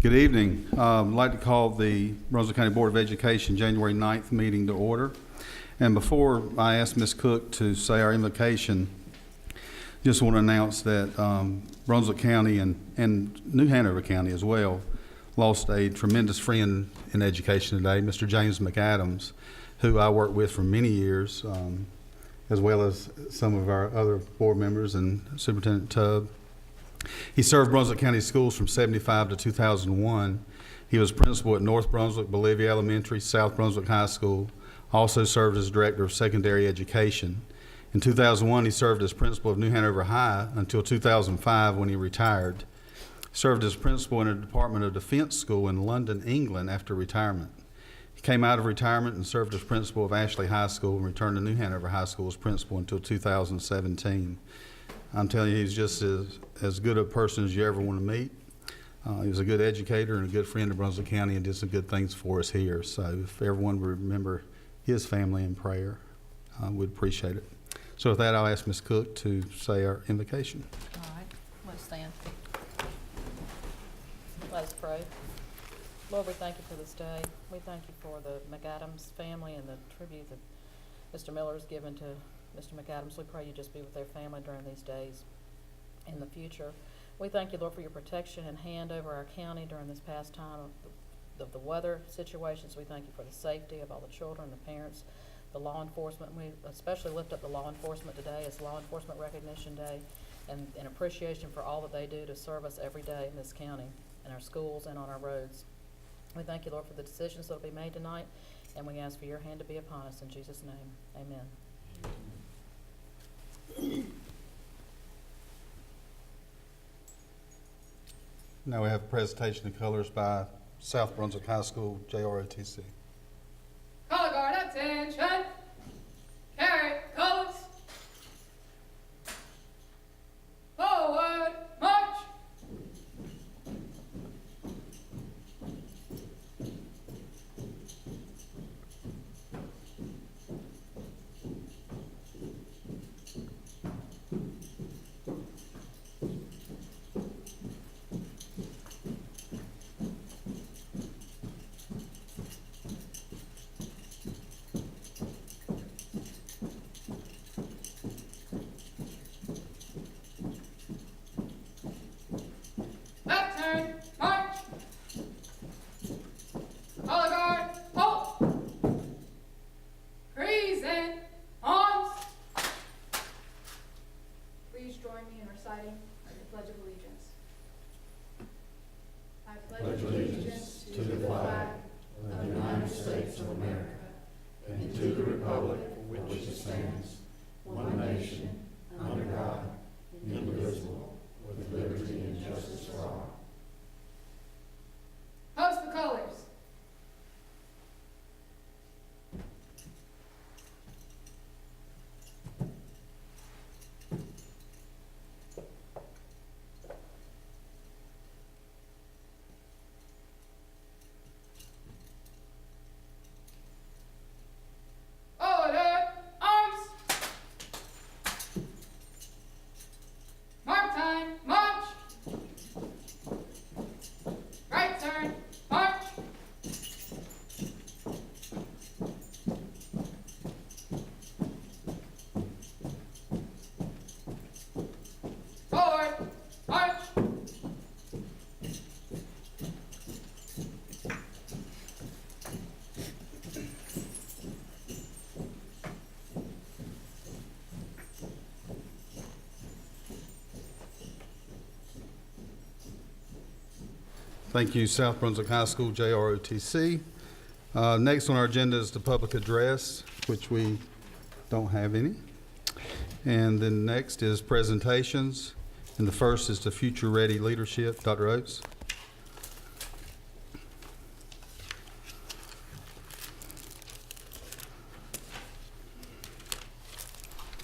Good evening. I'd like to call the Brunswick County Board of Education January 9th meeting to order. And before I ask Ms. Cook to say our invocation, just want to announce that Brunswick County and New Hanover County as well lost a tremendous friend in education today, Mr. James McAdams, who I worked with for many years, as well as some of our other board members and Superintendent Tubb. He served Brunswick County Schools from 1975 to 2001. He was principal at North Brunswick, Bolivia Elementary, South Brunswick High School, also served as Director of Secondary Education. In 2001, he served as principal of New Hanover High until 2005 when he retired. Served as principal in a Department of Defense school in London, England after retirement. He came out of retirement and served as principal of Ashley High School and returned to New Hanover High School as principal until 2017. I'm telling you, he's just as good a person as you ever want to meet. He was a good educator and a good friend of Brunswick County and did some good things for us here. So if everyone would remember his family in prayer, we'd appreciate it. So with that, I'll ask Ms. Cook to say our invocation. All right, let's stand. Let us pray. Lord, we thank you for this day. We thank you for the McAdams family and the tribute that Mr. Miller has given to Mr. McAdams. We pray you just be with their family during these days in the future. We thank you, Lord, for your protection and hand over our county during this past time of the weather situations. We thank you for the safety of all the children, the parents, the law enforcement. We especially lift up the law enforcement today. It's Law Enforcement Recognition Day, and in appreciation for all that they do to serve us every day in this county, in our schools and on our roads. We thank you, Lord, for the decisions that will be made tonight, and we ask for your hand to be upon us. In Jesus' name, amen. Now we have a presentation of colors by South Brunswick High School, JROTC. Color guard, attention! Carry colors! Forward, march! Left turn, march! Color guard, halt! Present, arms! Please join me in reciting the Pledge of Allegiance. I pledge allegiance to the flag of the United States of America and to the republic for which it stands, one nation, under God, indivisible, with liberty and justice for all. Host the colors. Order, arms! Mark time, march! Right turn, march! Forward, march! Thank you, South Brunswick High School, JROTC. Next on our agenda is the public address, which we don't have any. And then next is presentations. And the first is the Future Ready Leadership. Dr. Oates.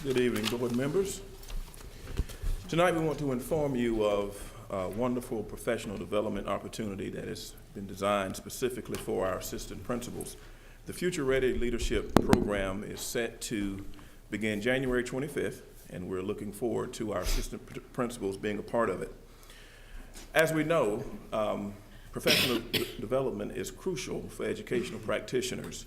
Good evening, board members. Tonight we want to inform you of a wonderful professional development opportunity that has been designed specifically for our assistant principals. The Future Ready Leadership Program is set to begin January 25th, and we're looking forward to our assistant principals being a part of it. As we know, Professional development is crucial for educational practitioners.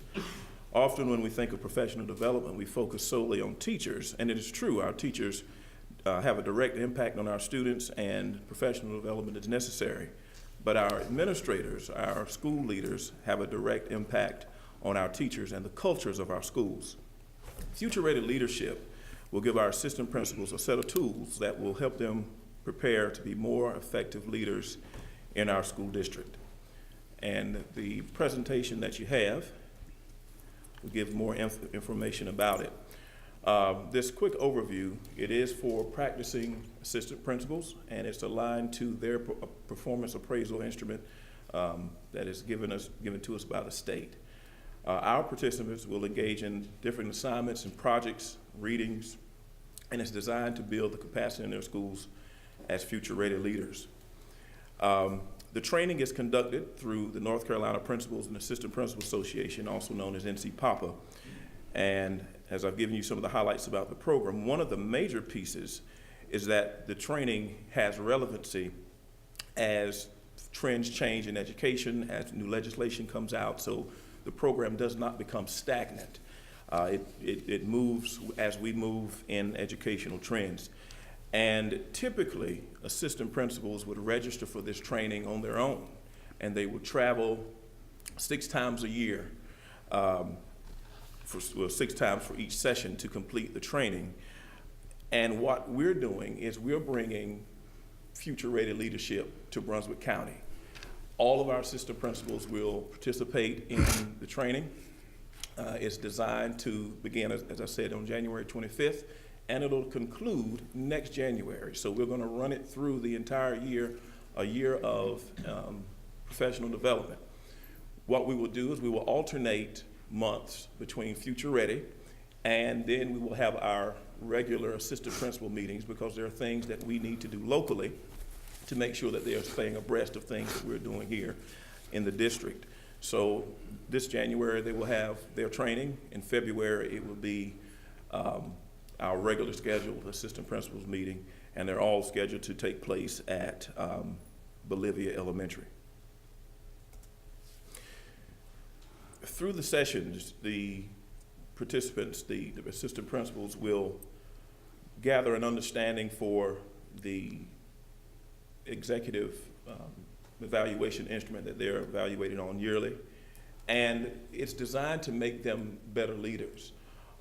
Often when we think of professional development, we focus solely on teachers, and it is true, our teachers have a direct impact on our students, and professional development is necessary. But our administrators, our school leaders, have a direct impact on our teachers and the cultures of our schools. Future-ready leadership will give our assistant principals a set of tools that will help them prepare to be more effective leaders in our school district. And the presentation that you have will give more information about it. This quick overview, it is for practicing assistant principals, and it's aligned to their performance appraisal instrument that is given to us by the state. Our participants will engage in different assignments and projects, readings, and it's designed to build the capacity in their schools as future-ready leaders. The training is conducted through the North Carolina Principals and Assistant Principal Association, also known as NCPAPA. And as I've given you some of the highlights about the program, one of the major pieces is that the training has relevancy as trends change in education, as new legislation comes out, so the program does not become stagnant. It moves as we move in educational trends. And typically, assistant principals would register for this training on their own, and they would travel 6 times a year, 6 times for each session to complete the training. And what we're doing is we're bringing future-ready leadership to Brunswick County. All of our assistant principals will participate in the training. It's designed to begin, as I said, on January 25th, and it'll conclude next January. So we're going to run it through the entire year, a year of professional development. What we will do is we will alternate months between Future Ready, and then we will have our regular assistant principal meetings, because there are things that we need to do locally to make sure that they are staying abreast of things that we're doing here in the district. So this January they will have their training. In February it will be our regular scheduled assistant principals meeting, and they're all scheduled to take place at Bolivia Elementary. Through the sessions, the participants, the assistant principals, will gather an understanding for the executive evaluation instrument that they're evaluated on yearly, and it's designed to make them better leaders.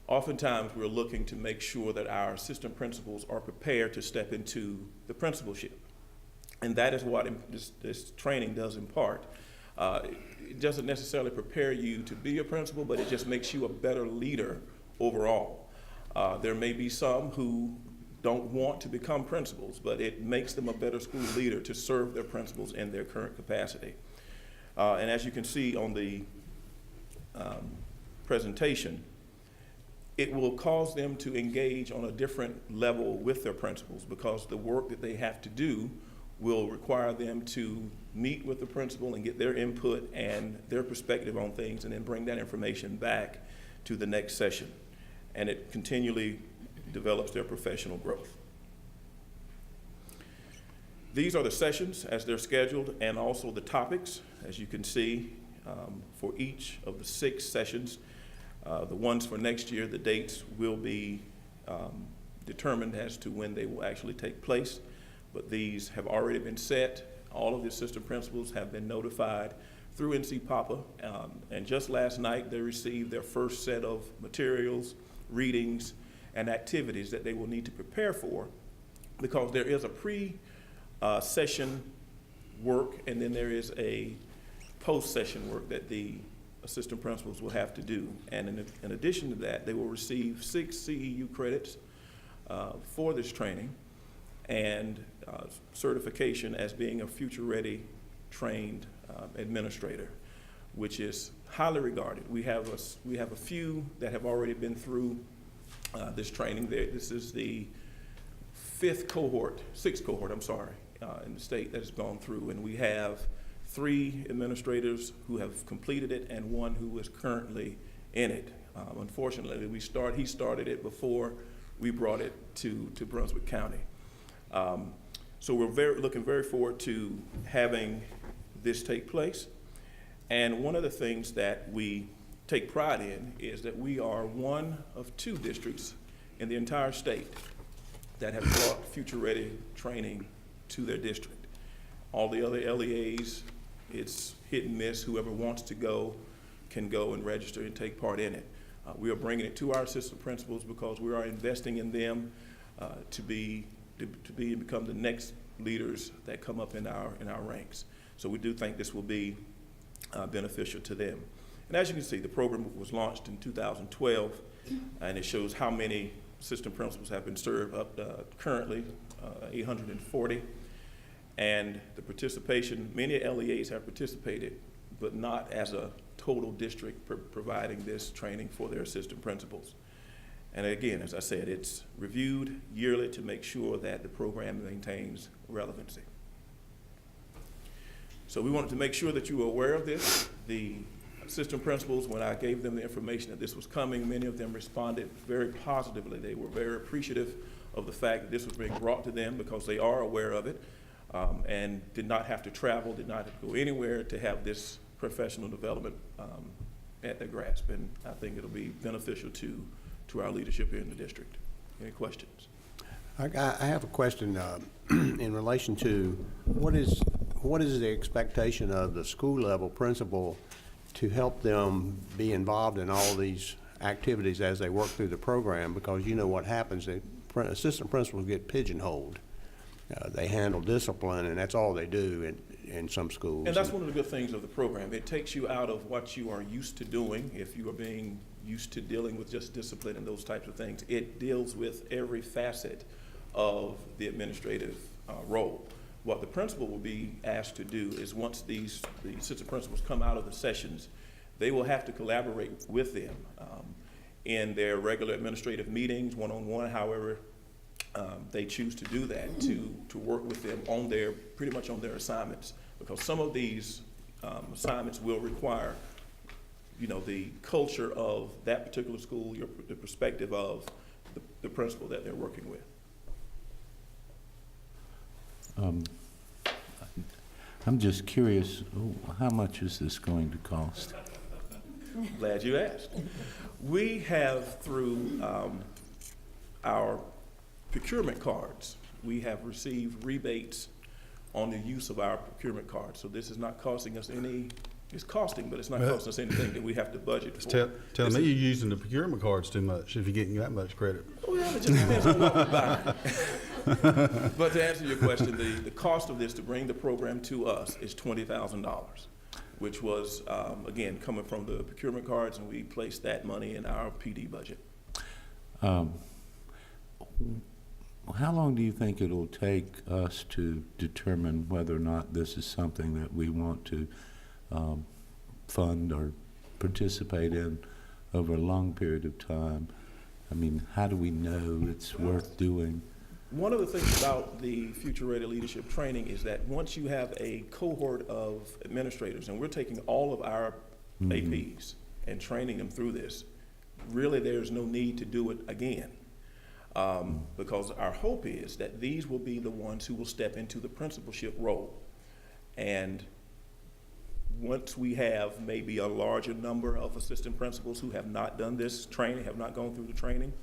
Oftentimes, we're looking to make sure that our assistant principals are prepared to step into the principalship, and that is what this training does in part. It doesn't necessarily prepare you to be a principal, but it just makes you a better leader overall. There may be some who don't want to become principals, but it makes them a better school leader to serve their principals in their current capacity. And as you can see on the presentation, it will cause them to engage on a different level with their principals, because the work that they have to do will require them to meet with the principal and get their input and their perspective on things, and then bring that information back to the next session. And it continually develops their professional growth. These are the sessions as they're scheduled, and also the topics, as you can see, for each of the 6 sessions. The ones for next year, the dates will be determined as to when they will actually take place, but these have already been set. All of the assistant principals have been notified through NCPAPA, and just last night they received their first set of materials, readings, and activities that they will need to prepare for, because there is a pre-session work, and then there is a post-session work that the assistant principals will have to do. And in addition to that, they will receive 6 CEU credits for this training, and certification as being a future-ready trained administrator, which is highly regarded. We have a few that have already been through this training. This is the 6th cohort, in the state that has gone through, and we have 3 administrators who have completed it and 1 who is currently in it. Unfortunately, he started it before we brought it to Brunswick County. So we're looking very forward to having this take place. And one of the things that we take pride in is that we are one of 2 districts in the entire state that have brought Future Ready training to their district. All the other LEAs, it's hit and miss. Whoever wants to go can go and register and take part in it. We are bringing it to our assistant principals because we are investing in them to become the next leaders that come up in our ranks. So we do think this will be beneficial to them. And as you can see, the program was launched in 2012, and it shows how many assistant principals have been served up currently, 840. And the participation, many LEAs have participated, but not as a total district providing this training for their assistant principals. And again, as I said, it's reviewed yearly to make sure that the program maintains relevancy. So we wanted to make sure that you were aware of this. The assistant principals, when I gave them the information that this was coming, many of them responded very positively. They were very appreciative of the fact that this was being brought to them because they are aware of it, and did not have to travel, did not have to go anywhere to have this professional development at their grasp. And I think it'll be beneficial to our leadership here in the district. Any questions? I have a question in relation to what is the expectation of the school level principal to help them be involved in all these activities as they work through the program, because you know what happens, the assistant principals get pigeonholed. They handle discipline, and that's all they do in some schools. And that's one of the good things of the program. It takes you out of what you are used to doing. If you are being used to dealing with just discipline and those types of things, it deals with every facet of the administrative role. What the principal will be asked to do is, once the assistant principals come out of the sessions, they will have to collaborate with them in their regular administrative meetings, one-on-one, however they choose to do that, to work with them on pretty much on their assignments, because some of these assignments will require, the culture of that particular school, the perspective of the principal that they're working with. I'm just curious, how much is this going to cost? Glad you asked. We have, through our procurement cards, we have received rebates on the use of our procurement cards. So this is not costing us any, it's costing, but it's not costing us anything that we have to budget for. Tell me you're using the procurement cards too much if you're getting that much credit. Well, it just depends on what we buy. But to answer your question, the cost of this to bring the program to us is $20,000, which was, again, coming from the procurement cards, and we placed that money in our PD budget. How long do you think it'll take us to determine whether or not this is something that we want to fund or participate in over a long period of time? I mean, how do we know it's worth doing? One of the things about the Future Ready Leadership Training is that once you have a cohort of administrators, and we're taking all of our APs and training them through this, really there's no need to do it again. Because our hope is that these will be the ones who will step into the principalship role. And once we have maybe a larger number of assistant principals who have not done this training, have not gone through the training,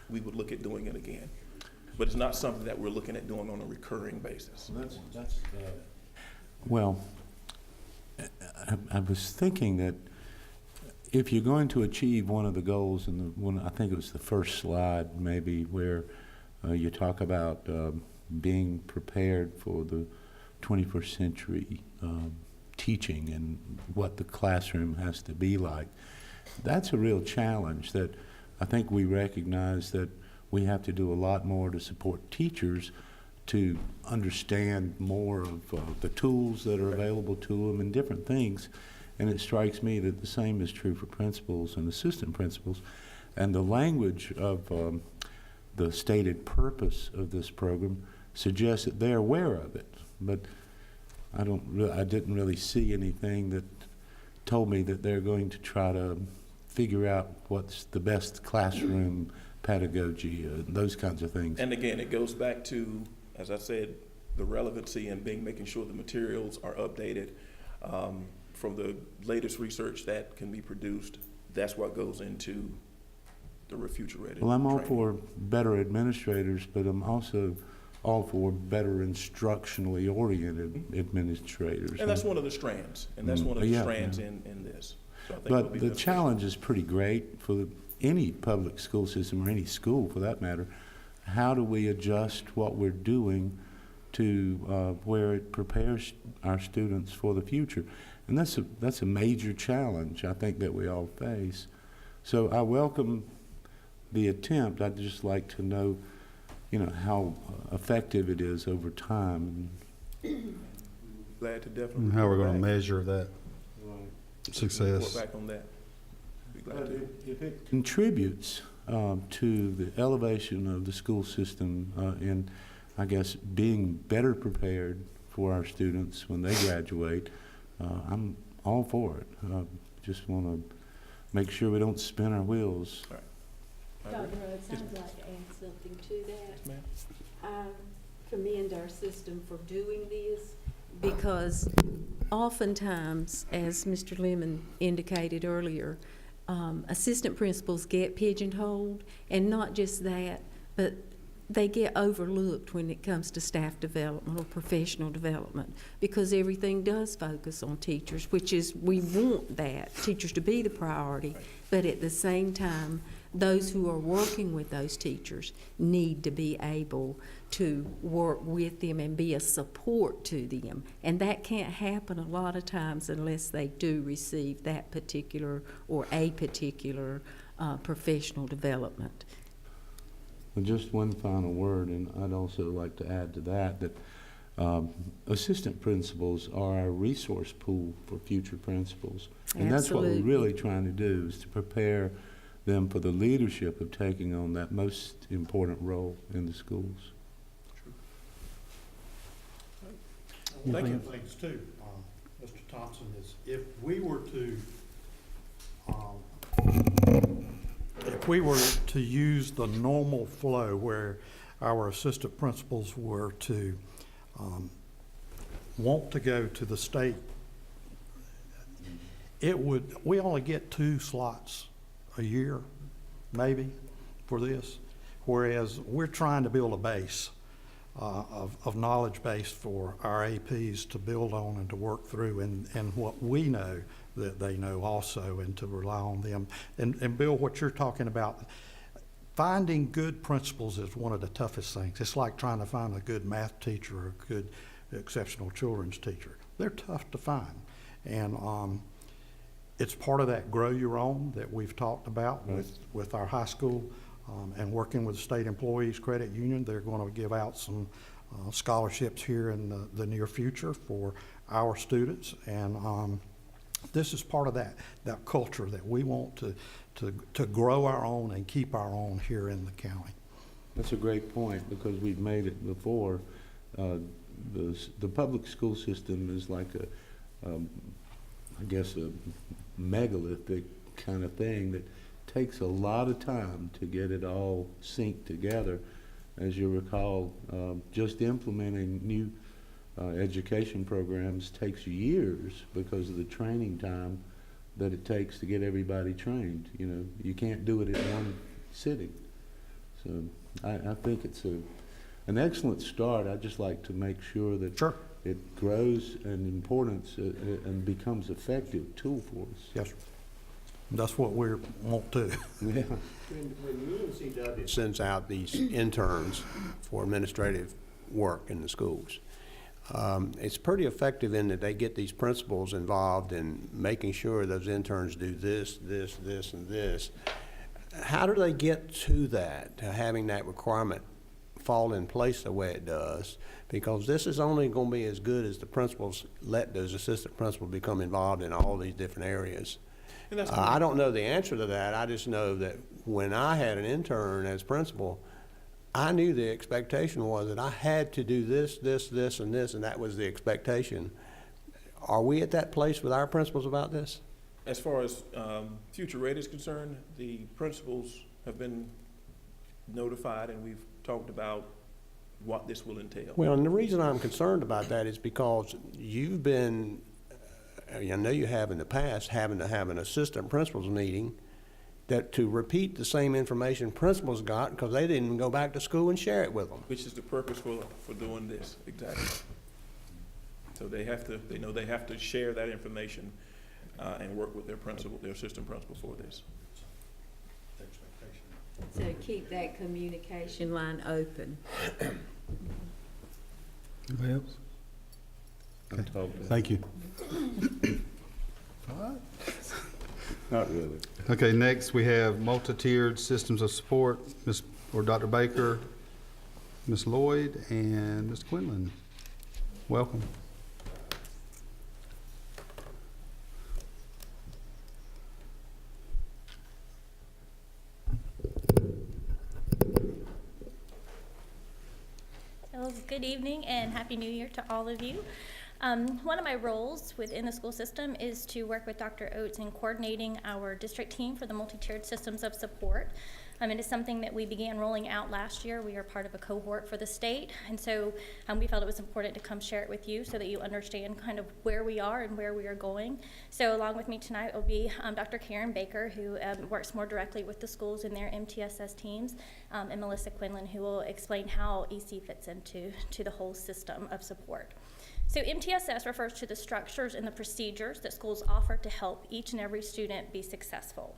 we would look at doing it again. But it's not something that we're looking at doing on a recurring basis. Well, I was thinking that if you're going to achieve one of the goals, and I think it was the first slide maybe, where you talk about being prepared for the 21st century teaching and what the classroom has to be like, that's a real challenge that I think we recognize that we have to do a lot more to support teachers to understand more of the tools that are available to them and different things. And it strikes me that the same is true for principals and assistant principals. And the language of the stated purpose of this program suggests that they're aware of it. But I didn't really see anything that told me that they're going to try to figure out what's the best classroom pedagogy, those kinds of things. And again, it goes back to, as I said the relevancy and making sure the materials are updated from the latest research that can be produced. That's what goes into the future ready. Well, I'm all training. for better administrators, but I'm also all for better instructionally oriented administrators. And that's one of the strands, and that's one of the Yeah, strands yeah. in this. So I think it'll But be the beneficial. challenge is pretty great for any public school system, or any school for that matter. How do we adjust what we're doing to where it prepares our students for the future? And that's a major challenge, I think, that we all face. So I welcome the attempt. I'd just like to know, how effective it is over time. Glad to definitely. And how we're report going to back. measure that Report success. back on that. Be glad to. If it contributes to the elevation of the school system in, I guess, being better prepared for our students when they graduate, I'm all for it. Just want to make sure we don't spin our wheels. I agree. Dr. Rhodes, I'd like to add something to that. Yes, ma'am. I commend our system for doing this because oftentimes, as Mr. Lemon indicated earlier, assistant principals get pigeonholed, and not just that, but they get overlooked when it comes to staff development or professional development, because everything does focus on teachers, which is, we want that, teachers to be the priority, but at the same time, those who are working with those teachers need to be able to work with them and be a support to them. And that can't happen a lot of times unless they do receive that particular or a particular professional development. And just one final word, and I'd also like to add to that assistant principals are our resource pool for future principals. And that's what we're Absolutely. really trying to do, is to prepare them for the leadership of taking on that most important role in the schools. Thank you. One of the things too, Mr. Thompson, is if we were to use the normal flow where our assistant principals were to want to go to the state, we only get 2 slots a year, maybe, for this, whereas we're trying to build a base of knowledge base for our APs to build on and to work through, and what we know that they know also, and to rely on them. And Bill, what you're talking about, finding good principals is one of the toughest things. It's like trying to find a good math teacher or a good exceptional children's teacher. They're tough to find. And it's part of that grow your own that we've talked about with our high school, and working with the State Employees Credit Union. They're going to give out some scholarships here in the near future for our students. And this is part of that culture that we want to grow our own and keep our own here in the county. That's a great point, because we've made it before. The public school system is like I guess a megalithic kind of thing that takes a lot of time to get it all synced together. As you recall, just implementing new education programs takes years because of the training time that it takes to get everybody trained. You can't do it in one sitting. So I think it's an excellent start. I'd just like to make sure that Sure. it grows in importance and becomes an effective tool for us. Yes, sir. That's what we want to. Yeah. When UNCW sends out these interns for administrative work in the schools, it's pretty effective in that they get these principals involved in making sure those interns do this, this, this, and this. How do they get to that, to having that requirement fall in place the way it does? Because this is only going to be as good as the principals let those assistant principals become involved in all these different areas. And that's I don't know the answer to that. I just know that when I had an intern as principal, I knew the expectation was that I had to do this, this, this, and this, and that was the expectation. Are we at that place with our principals about this? As far as future rate is concerned, the principals have been notified, and we've talked about what this will entail. Well, and the reason I'm concerned about that is because you've been, I know you have in the past, having to have an assistant principal's meeting that to repeat the same information principals got because they didn't go back to school and share it with them. Which is the purpose for doing this, exactly. So they know they have to share that information and work with their principal, their assistant principal for this. So keep that communication line open. Anybody else? Thank you. Not really. Okay, next we have multi-tiered systems of support, Dr. Baker, Ms. Lloyd, and Mr. Quinlan. Welcome. So, good evening and Happy New Year to all of you. One of my roles within the school system is to work with Dr. Oates in coordinating our district team for the multi-tiered systems of support. It is something that we began rolling out last year. We are part of a cohort for the state, and so we felt it was important to come share it with you so that you understand kind of where we are and where we are going. So along with me tonight will be Dr. Karen Baker, who works more directly with the schools in their MTSS teams, and Melissa Quinlan, who will explain how EC fits into the whole system of support. So MTSS refers to the structures and the procedures that schools offer to help each and every student be successful.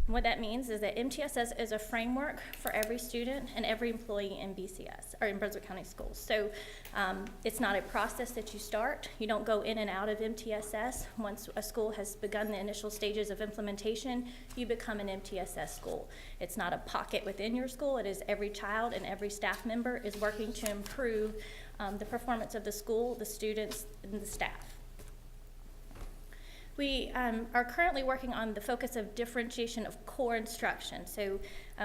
And what that means is that MTSS is a framework for every student and every employee in BCS, or in Brunswick County Schools. So it's not a process that you start. You don't go in and out of MTSS. Once a school has begun the initial stages of implementation, you become an MTSS school. It's not a pocket within your school. It is every child and every staff member is working to improve the performance of the school, the students, and the staff. We are currently working on the focus of differentiation of core instruction. So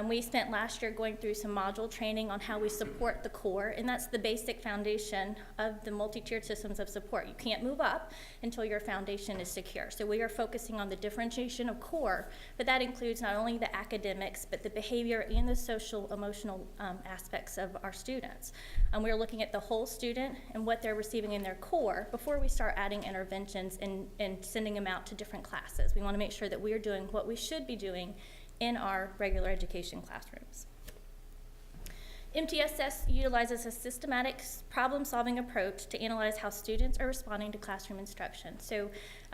we spent last year going through some module training on how we support the core, and that's the basic foundation of the multi-tiered systems of support. You can't move up until your foundation is secure. So we are focusing on the differentiation of core, but that includes not only the academics, but the behavior and the social, emotional aspects of our students. We're looking at the whole student and what they're receiving in their core before we start adding interventions and sending them out to different classes. We want to make sure that we are doing what we should be doing in our regular education classrooms. MTSS utilizes a systematic problem-solving approach to analyze how students are responding to classroom instruction. So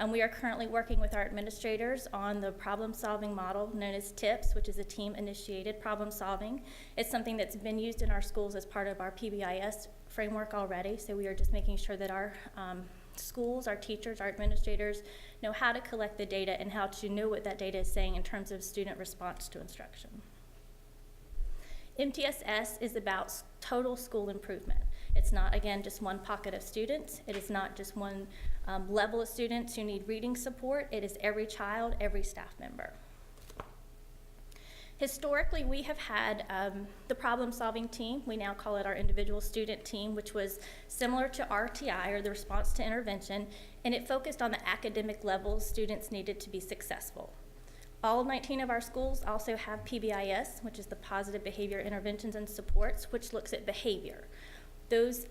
we are currently working with our administrators on the problem-solving model known as TIPS, which is a team-initiated problem-solving. It's something that's been used in our schools as part of our PBIS framework already, so we are just making sure that our schools, our teachers, our administrators know how to collect the data and how to know what that data is saying in terms of student response to instruction. MTSS is about total school improvement. It's not, again, just one pocket of students. It is not just one level of students who need reading support. It is every child, every staff member. Historically, we have had the problem-solving team. We now call it our individual student team, which was similar to RTI, or the response to intervention, and it focused on the academic levels students needed to be successful. All 19 of our schools also have PBIS, which is the Positive Behavior Interventions and Supports, which looks at behavior. Those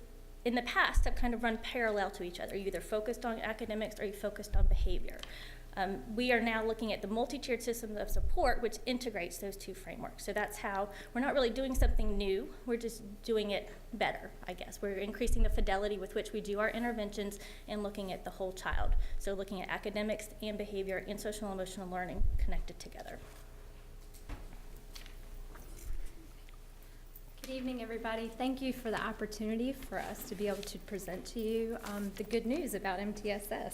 in the past have kind of run parallel to each other. You either focused on academics or you focused on behavior. We are now looking at the multi-tiered systems of support, which integrates those two frameworks. So that's how we're not really doing something new, we're just doing it better, I guess. We're increasing the fidelity with which we do our interventions and looking at the whole child. So looking at academics and behavior and social and emotional learning connected together. Good evening, everybody. Thank you for the opportunity for us to be able to present to you the good news about MTSS.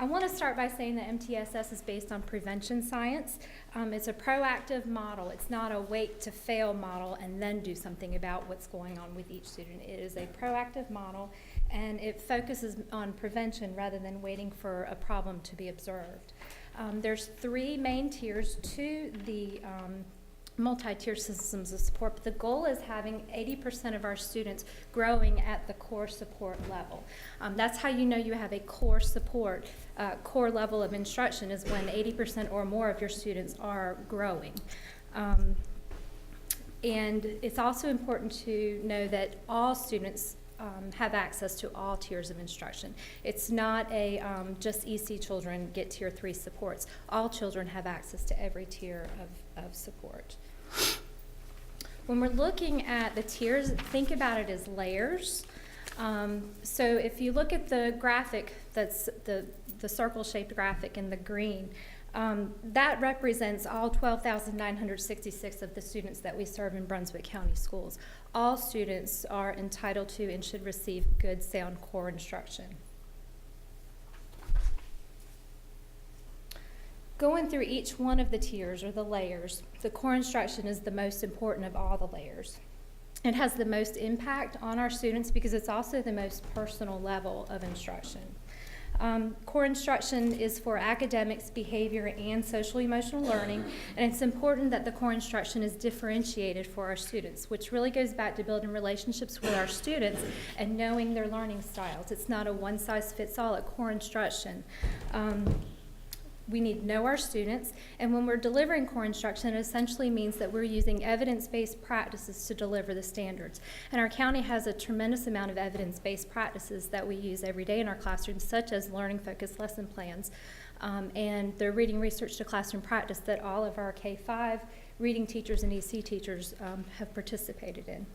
I want to start by saying that MTSS is based on prevention science. It's a proactive model. It's not a wait to fail model and then do something about what's going on with each student. It is a proactive model, and it focuses on prevention rather than waiting for a problem to be observed. There's three main tiers to the multi-tier systems of support, but the goal is having 80% of our students growing at the core support level. That's how you know you have a core support, core level of instruction is when 80% or more of your students are growing. And it's also important to know that all students have access to all tiers of instruction. It's not a just EC children get tier 3 supports. All children have access to every tier of support. When we're looking at the tiers, think about it as layers. So if you look at the graphic, that's the circle-shaped graphic in the green, that represents all 12,966 of the students that we serve in Brunswick County Schools. All students are entitled to and should receive good, sound core instruction. Going through each one of the tiers or the layers, the core instruction is the most important of all the layers. It has the most impact on our students because it's also the most personal level of instruction. Core instruction is for academics, behavior, and social-emotional learning, and it's important that the core instruction is differentiated for our students, which really goes back to building relationships with our students and knowing their learning styles. It's not a one-size-fits-all at core instruction. We need to know our students, and when we're delivering core instruction, it essentially means that we're using evidence-based practices to deliver the standards. And our county has a tremendous amount of evidence-based practices that we use every day in our classrooms, such as learning-focused lesson plans, and the reading research to classroom practice that all of our K-5 reading teachers and EC teachers have participated in.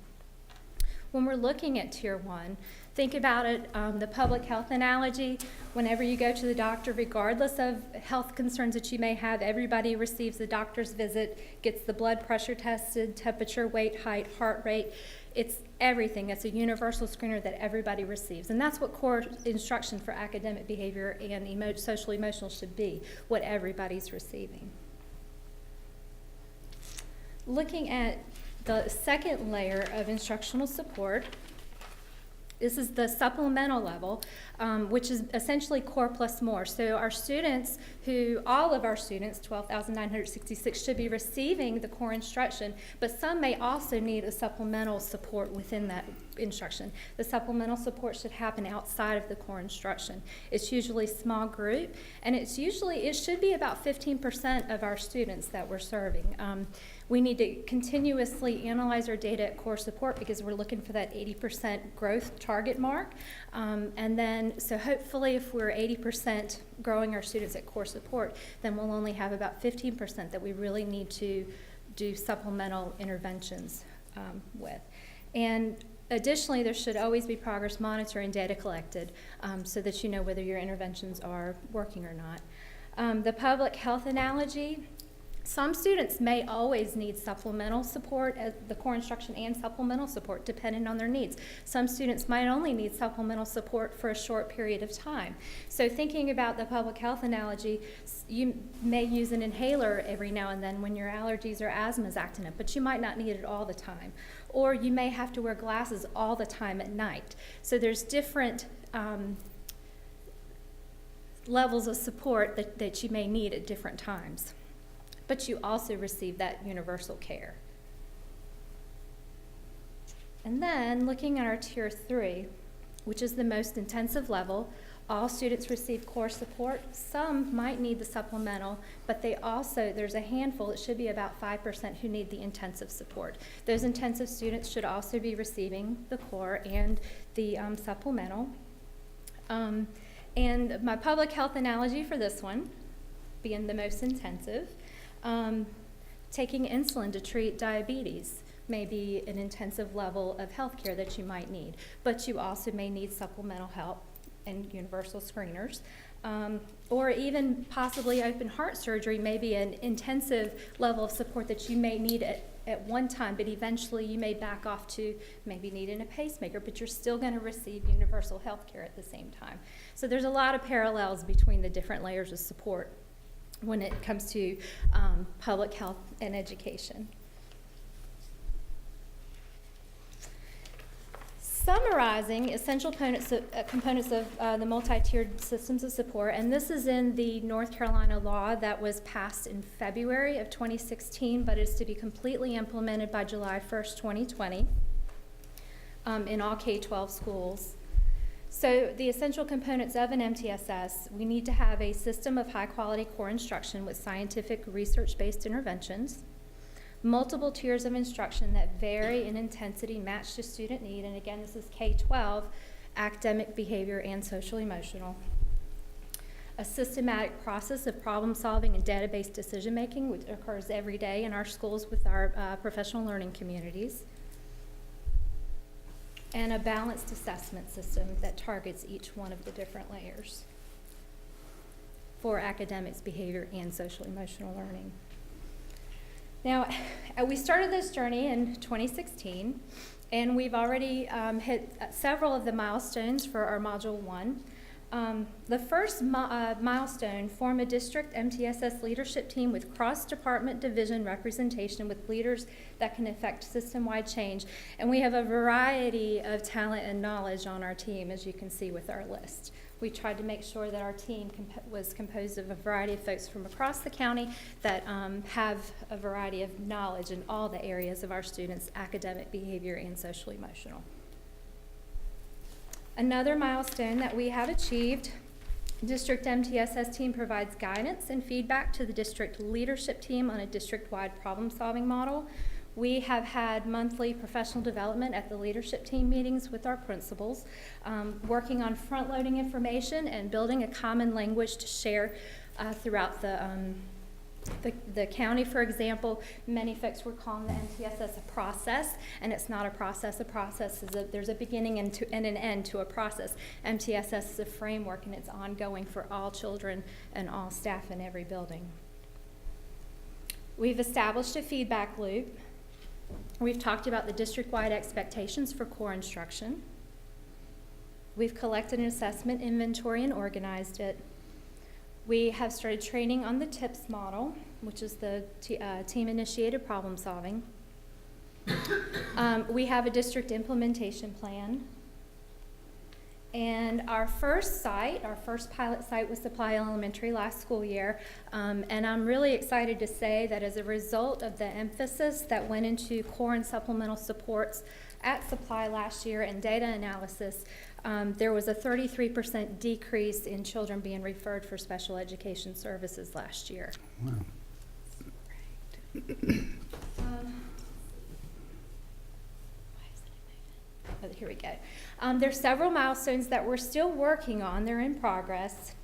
When we're looking at Tier 1, think about it, the public health analogy. Whenever you go to the doctor, regardless of health concerns that you may have, everybody receives a doctor's visit, gets the blood pressure tested, temperature, weight, height, heart rate. It's everything. It's a universal screener that everybody receives. And that's what core instruction for academic behavior and social emotional should be, what everybody's receiving. Looking at the second layer of instructional support, this is the supplemental level, which is essentially core plus more. So our students all of our students, 12,966, should be receiving the core instruction, but some may also need a supplemental support within that instruction. The supplemental support should happen outside of the core instruction. It's usually small group, and it should be about 15% of our students that we're serving. We need to continuously analyze our data at core support because we're looking for that 80% growth target mark. And then, so hopefully if we're 80% growing our students at core support, then we'll only have about 15% that we really need to do supplemental interventions with. And additionally, there should always be progress monitoring data collected so that you know whether your interventions are working or not. The public health analogy, some students may always need supplemental support, the core instruction and supplemental support, depending on their needs. Some students might only need supplemental support for a short period of time. So thinking about the public health analogy, you may use an inhaler every now and then when your allergies or asthma is acting up, but you might not need it all the time. Or you may have to wear glasses all the time at night. So there's different levels of support that you may need at different times. But you also receive that universal care. And then looking at our Tier 3, which is the most intensive level, all students receive core support. Some might need the supplemental, but there's a handful, it should be about 5%, who need the intensive support. Those intensive students should also be receiving the core and the supplemental. And my public health analogy for this one, being the most intensive, taking insulin to treat diabetes may be an intensive level of health care that you might need, but you also may need supplemental help and universal screeners, or even possibly open heart surgery may be an intensive level of support that you may need at one time, but eventually you may back off to maybe needing a pacemaker, but you're still going to receive universal health care at the same time. So there's a lot of parallels between the different layers of support when it comes to public health and education. Summarizing essential components of the multi-tiered systems of support, and this is in the North Carolina law that was passed in February of 2016, but is to be completely implemented by July 1st, 2020 in all K-12 schools. So the essential components of an MTSS, we need to have a system of high-quality core instruction with scientific research-based interventions. multiple tiers of instruction that vary in intensity matched to student need. And again, this is K-12, academic, behavior, and social emotional. A systematic process of problem solving and database decision making, which occurs every day in our schools with our professional learning communities. And a balanced assessment system that targets each one of the different layers for academics, behavior, and social emotional learning. Now, we started this journey in 2016, and we've already hit several of the milestones for our Module 1. The first milestone, form a district MTSS leadership team with cross-department division representation with leaders that can affect system-wide change. And we have a variety of talent and knowledge on our team, as you can see with our list. We tried to make sure that our team was composed of a variety of folks from across the county that have a variety of knowledge in all the areas of our students' academic, behavior, and social emotional. Another milestone that we have achieved, District MTSS team provides guidance and feedback to the district leadership team on a district-wide problem-solving model. We have had monthly professional development at the leadership team meetings with our principals, working on front-loading information and building a common language to share throughout the county. For example, many folks were calling the MTSS a process, and it's not a process. A process is there's a beginning and an end to a process. MTSS is a framework, and it's ongoing for all children and all staff in every building. We've established a feedback loop. We've talked about the district-wide expectations for core instruction. We've collected an assessment inventory and organized it. We have started training on the TIPS model, which is the team-initiated problem solving. We have a district implementation plan. And our first pilot site was Supply Elementary last school year. And I'm really excited to say that as a result of the emphasis that went into core and supplemental supports at Supply last year and data analysis, there was a 33% decrease in children being referred for special education services last year. Wow. Here we go. There's several milestones that we're still working on. They're in progress.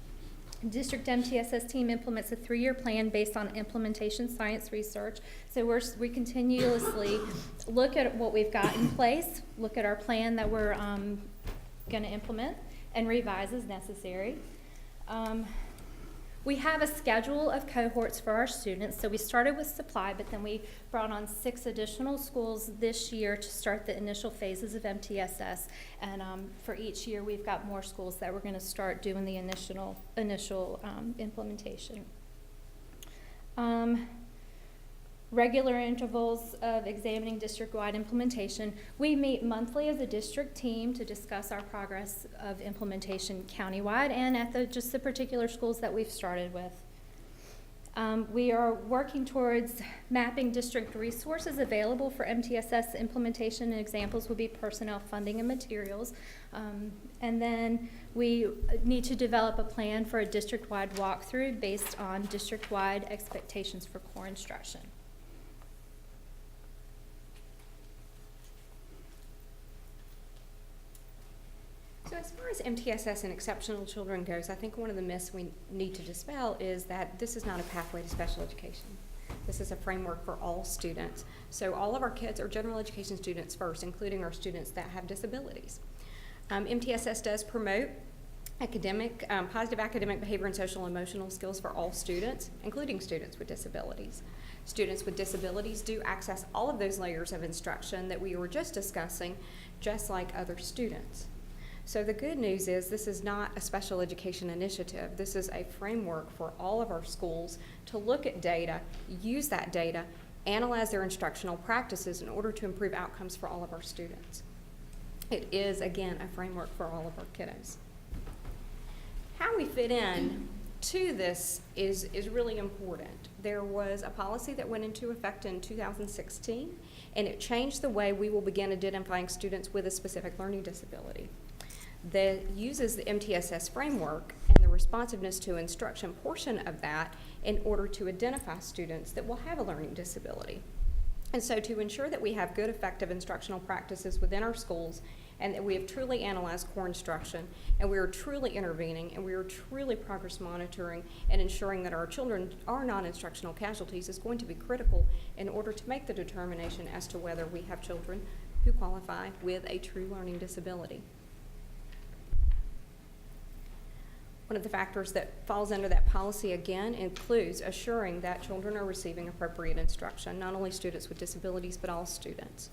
District MTSS team implements a 3-year plan based on implementation science research. So we continuously look at what we've got in place, look at our plan that we're going to implement, and revise as necessary. We have a schedule of cohorts for our students. So we started with Supply, but then we brought on 6 additional schools this year to start the initial phases of MTSS. And for each year, we've got more schools that we're going to start doing the initial implementation. Regular intervals of examining district-wide implementation. We meet monthly as a district team to discuss our progress of implementation countywide and at just the particular schools that we've started with. We are working towards mapping district resources available for MTSS implementation, and examples would be personnel, funding, and materials. And then we need to develop a plan for a district-wide walkthrough based on district-wide expectations for core instruction. So as far as MTSS and exceptional children goes, I think one of the myths we need to dispel is that this is not a pathway to special education. This is a framework for all students. So all of our kids are general education students first, including our students that have disabilities. MTSS does promote positive academic behavior and social and emotional skills for all students, including students with disabilities. Students with disabilities do access all of those layers of instruction that we were just discussing, just like other students. So the good news is this is not a special education initiative. This is a framework for all of our schools to look at data, use that data, analyze their instructional practices in order to improve outcomes for all of our students. It is, again, a framework for all of our kiddos. How we fit in to this is really important. There was a policy that went into effect in 2016, and it changed the way we will begin identifying students with a specific learning disability. That uses the MTSS framework and the responsiveness to instruction portion of that in order to identify students that will have a learning disability. And so to ensure that we have good, effective instructional practices within our schools, and that we have truly analyzed core instruction, and we are truly intervening, and we are truly progress monitoring and ensuring that our children are non-instructional casualties is going to be critical in order to make the determination as to whether we have children who qualify with a true learning disability. One of the factors that falls under that policy, again, includes assuring that children are receiving appropriate instruction, not only students with disabilities, but all students.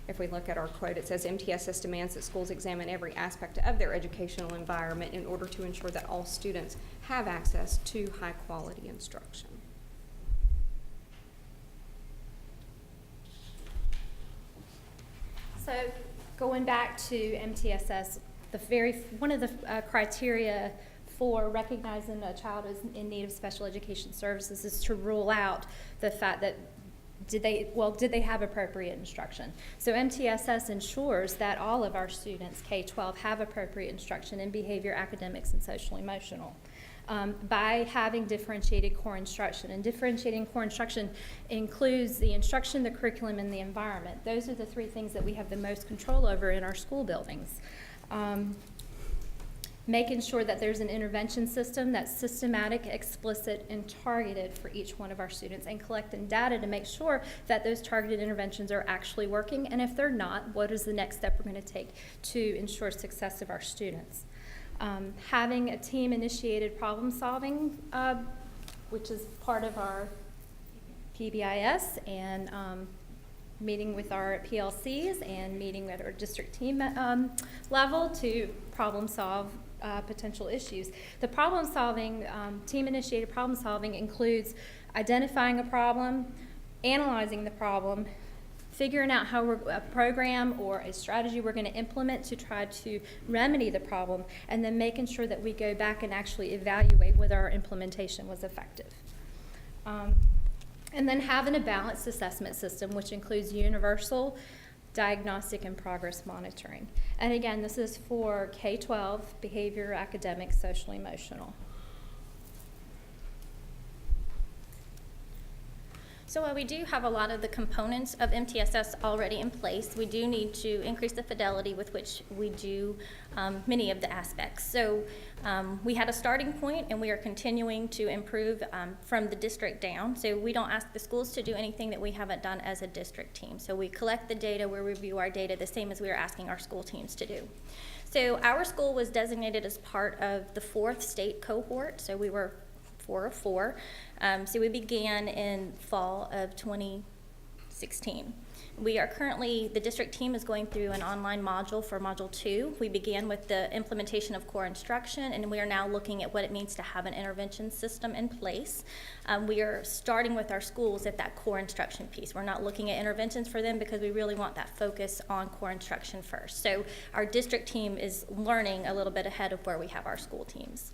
If we look at our quote, it says MTSS demands that schools examine every aspect of their educational environment in order to ensure that all students have access to high-quality instruction. So going back to MTSS, one of the criteria for recognizing a child is in need of special education services is to rule out the fact that did they have appropriate instruction? So MTSS ensures that all of our students, K-12, have appropriate instruction in behavior, academics, and social emotional. By having differentiated core instruction. And differentiating core instruction includes the instruction, the curriculum, and the environment. Those are the three things that we have the most control over in our school buildings. Making sure that there's an intervention system that's systematic, explicit, and targeted for each one of our students, and collecting data to make sure that those targeted interventions are actually working, and if they're not, what is the next step we're going to take to ensure success of our students. Having a team-initiated problem solving, which is part of our PBIS, and meeting with our PLCs and meeting with our district team level to problem solve potential issues. The problem solving, team-initiated problem solving includes identifying a problem, analyzing the problem, figuring out how a program or a strategy we're going to implement to try to remedy the problem, and then making sure that we go back and actually evaluate whether our implementation was effective. And then having a balanced assessment system, which includes universal, diagnostic, and progress monitoring. And again, this is for K-12, behavior, academic, social, emotional. So while we do have a lot of the components of MTSS already in place, we do need to increase the fidelity with which we do many of the aspects. So we had a starting point, and we are continuing to improve from the district down. So we don't ask the schools to do anything that we haven't done as a district team. So we collect the data, we review our data the same as we are asking our school teams to do. So our school was designated as part of the 4th state cohort, so we were 4 of 4. So we began in fall of 2016. We are currently, the district team is going through an online module for Module 2. We began with the implementation of core instruction, and we are now looking at what it means to have an intervention system in place. We are starting with our schools at that core instruction piece. We're not looking at interventions for them because we really want that focus on core instruction first. So our district team is learning a little bit ahead of where we have our school teams.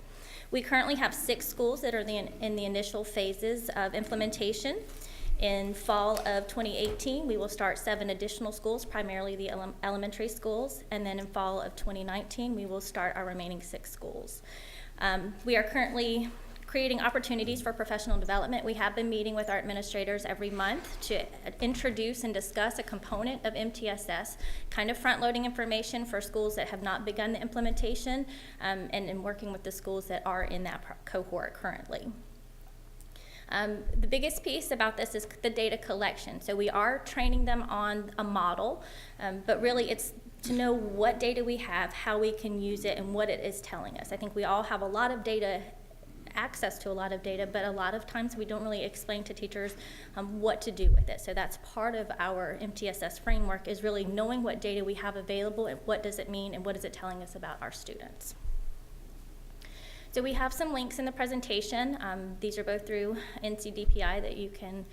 We currently have 6 schools that are in the initial phases of implementation. In fall of 2018, we will start 7 additional schools, primarily the elementary schools, and then in fall of 2019, we will start our remaining 6 schools. We are currently creating opportunities for professional development. We have been meeting with our administrators every month to introduce and discuss a component of MTSS, kind of front-loading information for schools that have not begun the implementation, and working with the schools that are in that cohort currently. The biggest piece about this is the data collection. So we are training them on a model, but really it's to know what data we have, how we can use it, and what it is telling us. I think we all have a lot of data, access to a lot of data, but a lot of times we don't really explain to teachers what to do with it. So that's part of our MTSS framework, is really knowing what data we have available and what does it mean and what is it telling us about our students. So we have some links in the presentation. These are both through NCDPI that you can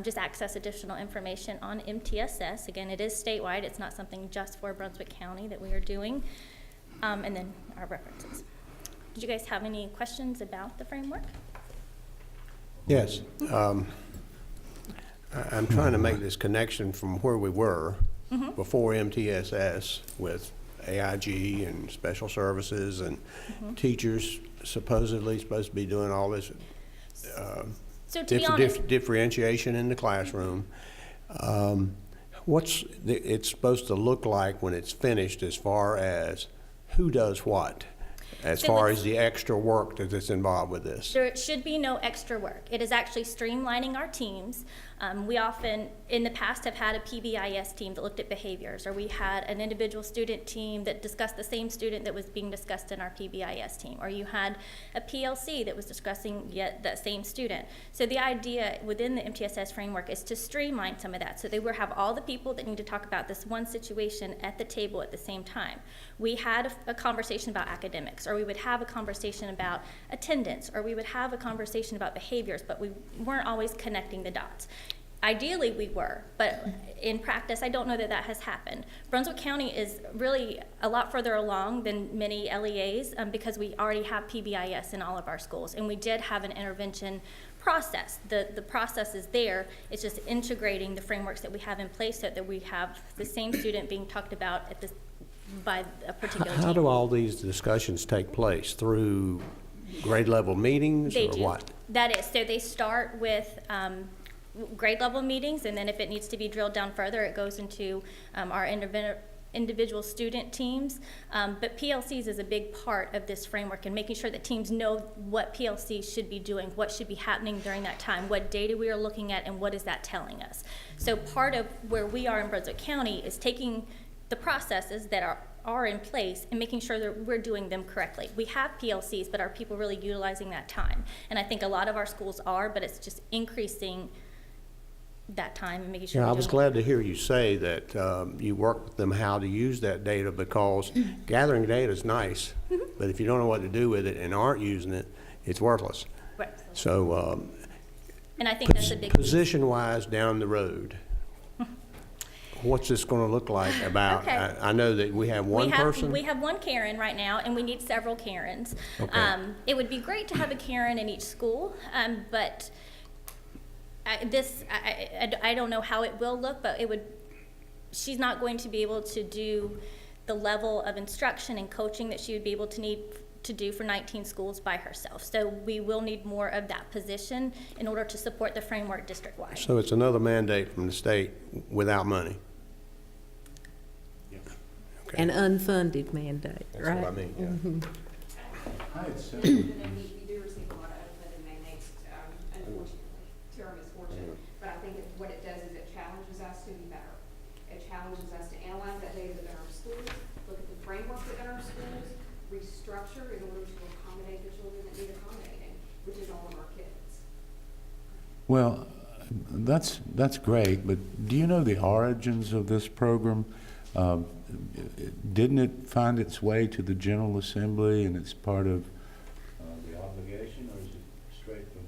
just access additional information on MTSS. Again, it is statewide. It's not something just for Brunswick County that we are doing. And then our references. Did you guys have any questions about the framework? Yes. I'm trying to make this connection from where we were before MTSS with AIG and special services and teachers supposedly supposed to be doing all this So to be honest, differentiation in the classroom. It's supposed to look like when it's finished as far as who does what, as So far it's- as the extra work that's involved with this? There should be no extra work. It is actually streamlining our teams. We often, in the past, have had a PBIS team that looked at behaviors, or we had an individual student team that discussed the same student that was being discussed in our PBIS team, or you had a PLC that was discussing yet that same student. So the idea within the MTSS framework is to streamline some of that, so they will have all the people that need to talk about this one situation at the table at the same time. We had a conversation about academics, or we would have a conversation about attendance, or we would have a conversation about behaviors, but we weren't always connecting the dots. Ideally, we were, but in practice, I don't know that that has happened. Brunswick County is really a lot further along than many LEAs because we already have PBIS in all of our schools, and we did have an intervention process. The process is there. It's just integrating the frameworks that we have in place so that we have the same student being talked about at by a particular team. How do all these discussions take place? Through grade level meetings They or do. what? That is, so they start with grade level meetings, and then if it needs to be drilled down further, it goes into our individual student teams. But PLCs is a big part of this framework, and making sure that teams know what PLCs should be doing, what should be happening during that time, what data we are looking at, and what is that telling us. So part of where we are in Brunswick County is taking the processes that are in place and making sure that we're doing them correctly. We have PLCs, but are people really utilizing that time? And I think a lot of our schools are, but it's just increasing that time and making sure. Yeah, I we're was doing glad to hear you say that you work with them how to use that data, because gathering data is nice, but if you don't know what to do with it and aren't using it, it's worthless. Right. So And I think that's a big. position-wise down the road, what's this going to look like about? Okay. I know that we have one person. We have one Karen right now, and we need several Karens. Okay. It would be great to have a Karen in each school, but I don't know how it will look, but she's not going to be able to do the level of instruction and coaching that she would be able to need to do for 19 schools by herself. So we will need more of that position in order to support the framework district-wide. So it's another mandate from the state without money. Okay. An unfunded mandate, That's right? what I mean, yeah. And then we do receive a lot of unfunded mandates, unfortunately, to our misfortune. But I think what it does is it challenges us to be better. It challenges us to analyze that data within our schools, look at the framework within our schools, restructure in order to accommodate the children that need accommodating, which is all of our kids. Well, that's great, but do you know the origins of this program? Didn't it find its way to the General Assembly and it's part of the obligation, or is it straight from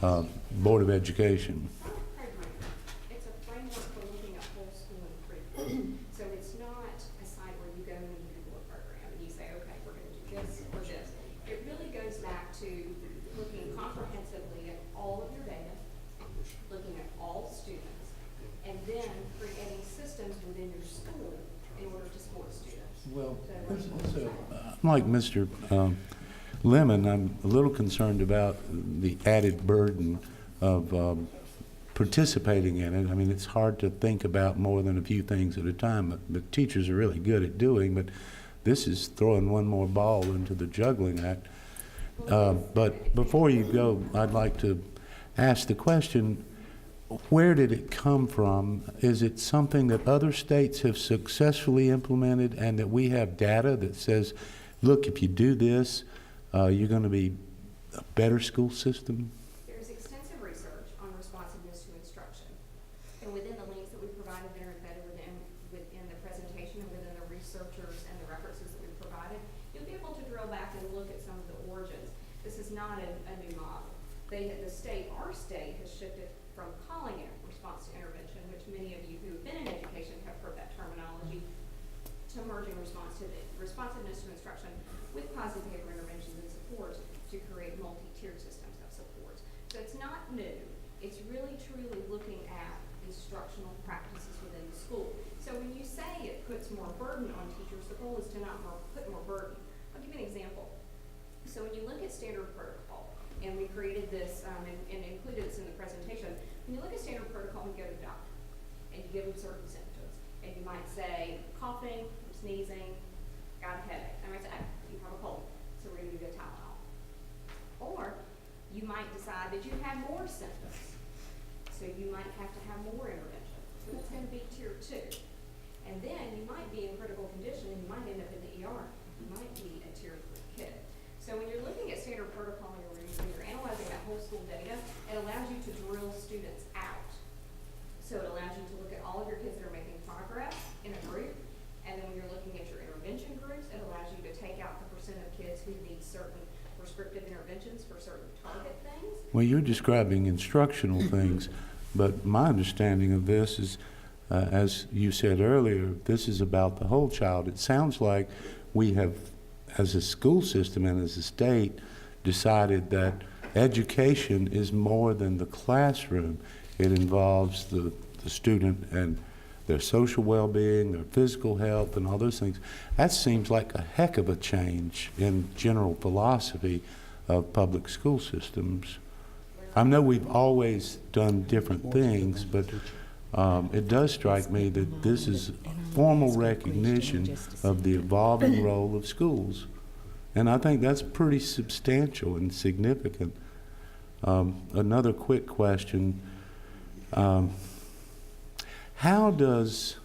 the Board of Education? It's a framework for looking at whole school improvement. So it's not a site where you go and you Google a program and you say, okay, we're going to do this or this. It really goes back to looking comprehensively at all of your data, looking at all students, and then creating systems within your school in order to support students. Well, So, like Mr. Lemon, I'm a little concerned about the added burden of participating in it. I mean, it's hard to think about more than a few things at a time, but teachers are really good at doing, but this is throwing one more ball into the juggling act. But before you go, I'd like to ask the question, where did it come from? Is it something that other states have successfully implemented and that we have data that says, look, if you do this, you're going to be a better school system? there's extensive research on responsiveness to instruction. And within the links that we provided, that are embedded within the presentation and within the researchers and the references that we provided, you'll be able to drill back and look at some of the origins. This is not a new model. Our state has shifted from calling it response to intervention, which many of you who have been in education have heard that terminology, to merging responsiveness to instruction with positive behavior interventions and supports to create multi-tiered systems of support. So it's not new. It's really truly looking at instructional practices within the school. So when you say it puts more burden on teachers, the goal is to not put more burden. I'll give you an example. So when you look at standard protocol, And we created this, and included this in the presentation. When you look at standard protocol, you go to the doctor, and you give them certain symptoms. And you might say, coughing, sneezing, got a headache. I might say, oh, you have a cold, so we're going to give you a Tylenol. Or you might decide that you have more symptoms, so you might have to have more intervention. So it's going to be tier 2. And then you might be in critical condition and you might end up in the ER. You might be a tier 3 kid. So when you're looking at standard protocol and when you're analyzing that whole school data, it allows you to drill students out. So it allows you to look at all of your kids that are making progress in a group. And then when you're looking at your intervention groups, it allows you to take out the percent of kids who need certain prescriptive interventions for certain target things. Well, you're describing instructional things, but my understanding of this is, as you said earlier, this is about the whole child. It sounds like we have, as a school system and as a state, decided that education is more than the classroom. It involves the student and their social well-being, their physical health, and all those things. That seems like a heck of a change in general philosophy of public school systems. I know we've always done different things, but it does strike me that this is a formal recognition of the evolving role of schools. And I think that's pretty substantial and significant. Another quick question. How does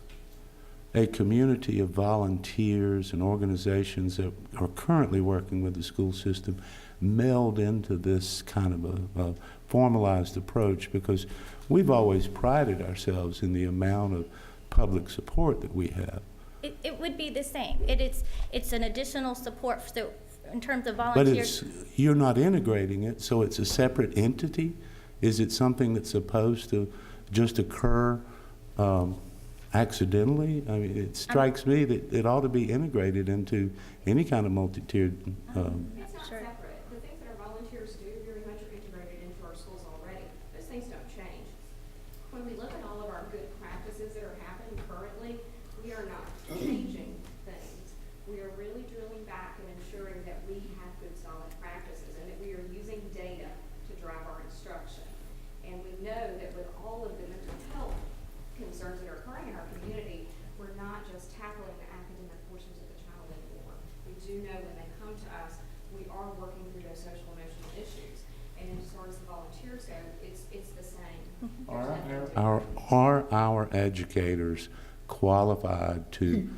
a community of volunteers and organizations that are currently working with the school system meld into this kind of a formalized approach? Because we've always prided ourselves in the amount of public support that we have. It would be the same. It's an additional support in terms of But volunteers. you're not integrating it, so it's a separate entity? Is it something that's supposed to just occur accidentally? I mean, it strikes me that it ought to be integrated into any kind of multi-tiered. It's not separate. The things that our volunteers do very much are integrated into our schools already. Those things don't change. When we look at all of our good practices that are happening currently, we are not changing things. We are really drilling back and ensuring that we have good solid practices and that we are using data to drive our instruction. And we know that with all of the mental health concerns that are occurring in our community, we're not just tackling the academic portions of the child anymore. We do know when they come to us, we are working through those social emotional issues. And as far as the volunteers go, it's the same. There's nothing different. Are our educators qualified to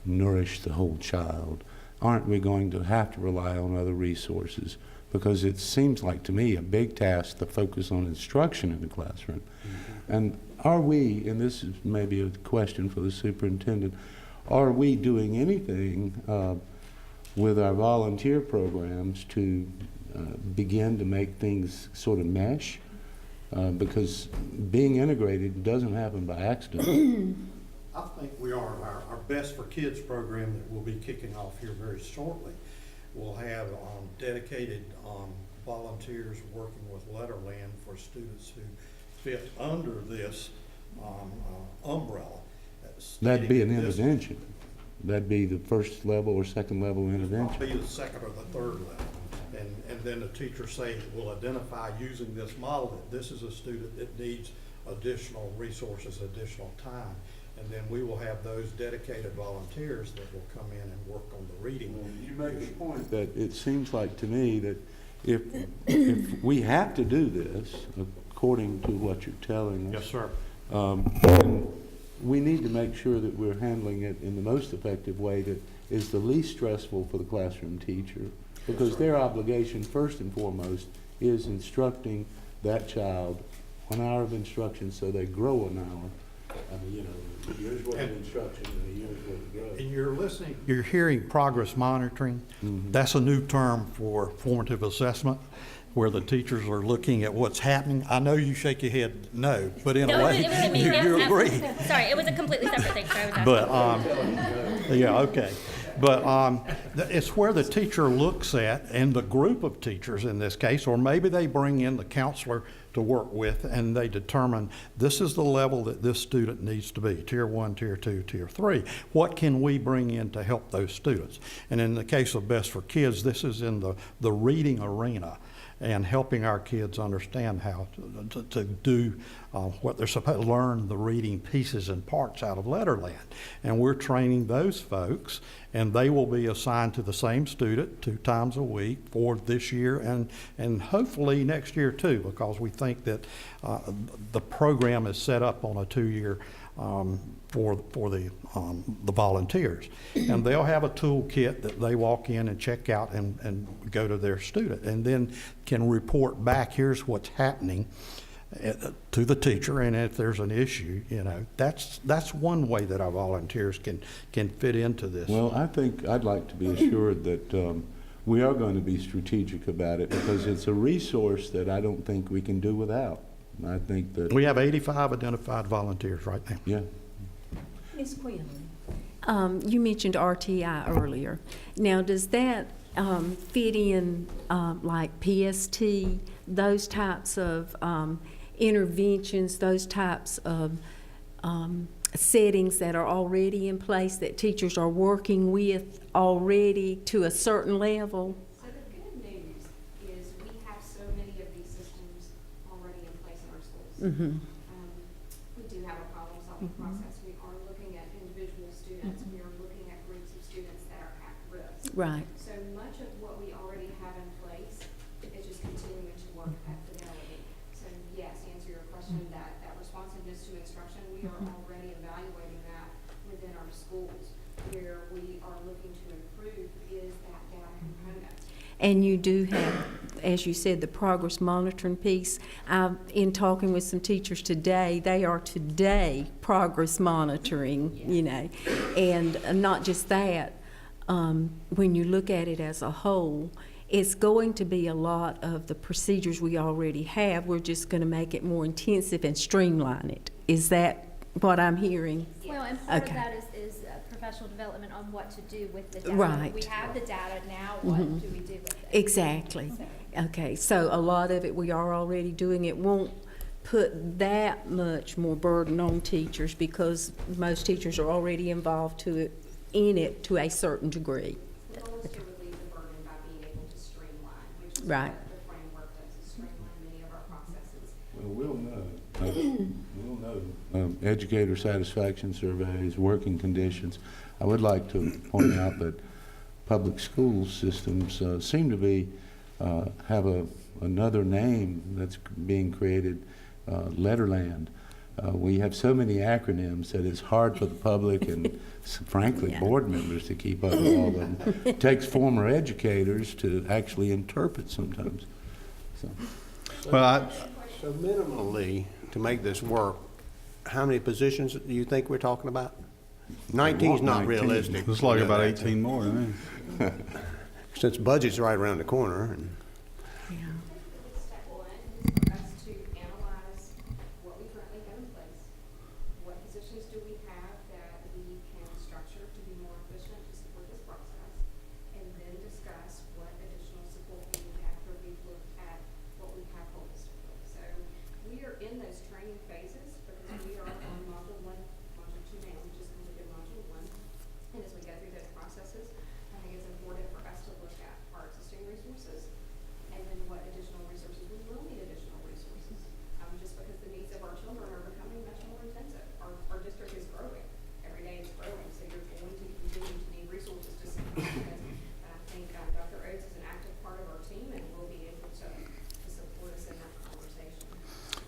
nourish the whole child? Aren't we going to have to rely on other resources? Because it seems like to me a big task to focus on instruction in the classroom. Mm-hmm. And are we, and this is maybe a question for the superintendent, are we doing anything with our volunteer programs to begin to make things sort of mesh? Because being integrated doesn't happen by accident. I think we are. Our Best for Kids program that we'll be kicking off here very shortly will have dedicated volunteers working with Letterland for students who fit under this umbrella. That'd be an intervention. That'd be the first level or second level intervention. Be the second or the third level. And then the teacher will identify using this model that this is a student that needs additional resources, additional time. And then we will have those dedicated volunteers that will come in and work on the reading. Well, you make the point that it seems like to me that if we have to do this, according to what you're telling us. Yes, sir. Then we need to make sure that we're handling it in the most effective way that is the least stressful for the classroom teacher, because their obligation, first and foremost, is instructing that child 1 hour of instruction so they grow an hour. A year's worth of instruction and a year's worth of growth. And you're hearing progress monitoring. Mm-hmm. That's a new term for formative assessment, where the teachers are looking at what's happening. I know you shake your head no, but in a way, It was a me. you agree. Sorry, it was a completely separate thing. Sorry, I was asking. But, yeah, okay. But it's where the teacher looks at, and the group of teachers in this case, or maybe they bring in the counselor to work with, and they determine this is the level that this student needs to be, tier 1, tier 2, tier 3. What can we bring in to help those students? And in the case of Best for Kids, this is in the reading arena. and helping our kids understand how to do what they're supposed to learn, the reading pieces and parts out of Letterland. And we're training those folks, and they will be assigned to the same student 2 times a week for this year and hopefully next year too, because we think that the program is set up on a 2-year for the volunteers. And they'll have a toolkit that they walk in and check out and go to their student, and then can report back, here's what's happening to the teacher, and if there's an issue, that's one way that our volunteers can fit into this. Well, I think I'd like to be assured that we are going to be strategic about it, because it's a resource that I don't think we can do without. I think that We have 85 identified volunteers right now. yeah. Ms. Quinlan, you mentioned RTI earlier. Now, does that fit in like PST, those types of interventions, those types of settings that are already in place that teachers are working with already to a certain level? So the good news is we have so many of these systems already in place in our schools. Mm-hmm. We do have a problem-solving process. We are looking at individual students. We are looking at groups of students that are at risk. Right. So much of what we already have in place is just continuing to work at fidelity. So yes, to answer your question, that responsiveness to instruction, we are already evaluating that within our schools. Where we are looking to improve is that data component. And you do have, as you said, the progress monitoring piece. In talking with some teachers today, they are today progress monitoring, and not just that. When you look at it as a whole, it's going to be a lot of the procedures we already have. We're just going to make it more intensive and streamline it. Is that what I'm hearing? Well, and part Okay. of that is professional development on what to do with the data. Right. We have the data now, what do we do with it? Exactly. So- Okay, so a lot of it we are already doing. It won't put that much more burden on teachers because most teachers are already involved in it to a certain degree. The goal is to relieve the burden by being able to streamline, which is Right. what the framework does, is streamline many of our processes. Well, we'll know educator satisfaction surveys, working conditions. I would like to point out that public school systems seem to be have another name that's being created, Letterland. We have so many acronyms that it's hard for the public and frankly board members to keep up with all of them. It takes former educators to actually interpret sometimes. So. Well, So minimally, to make this work, how many positions do you think we're talking about? 19 is not 19. realistic. it's like You know about that. 18 more to me. Since budget's right around the corner. Yeah. Step one is for us to analyze what we currently have in place. What positions do we have that we can structure to be more efficient to support this process? And then discuss what additional support we need after we've looked at what we have holistically. So we are in those training phases because we are on module 1, module 2 now. We just completed module 1. And as we go through those processes, I think it's important for us to look at our existing resources and then what additional resources we will need additional resources. Just because the needs of our children are becoming much more intensive. Our district is growing. Every day it's growing, so you're going to continue to need resources to support it. I think Dr. Oates is an active part of our team and will be able to support us in that conversation.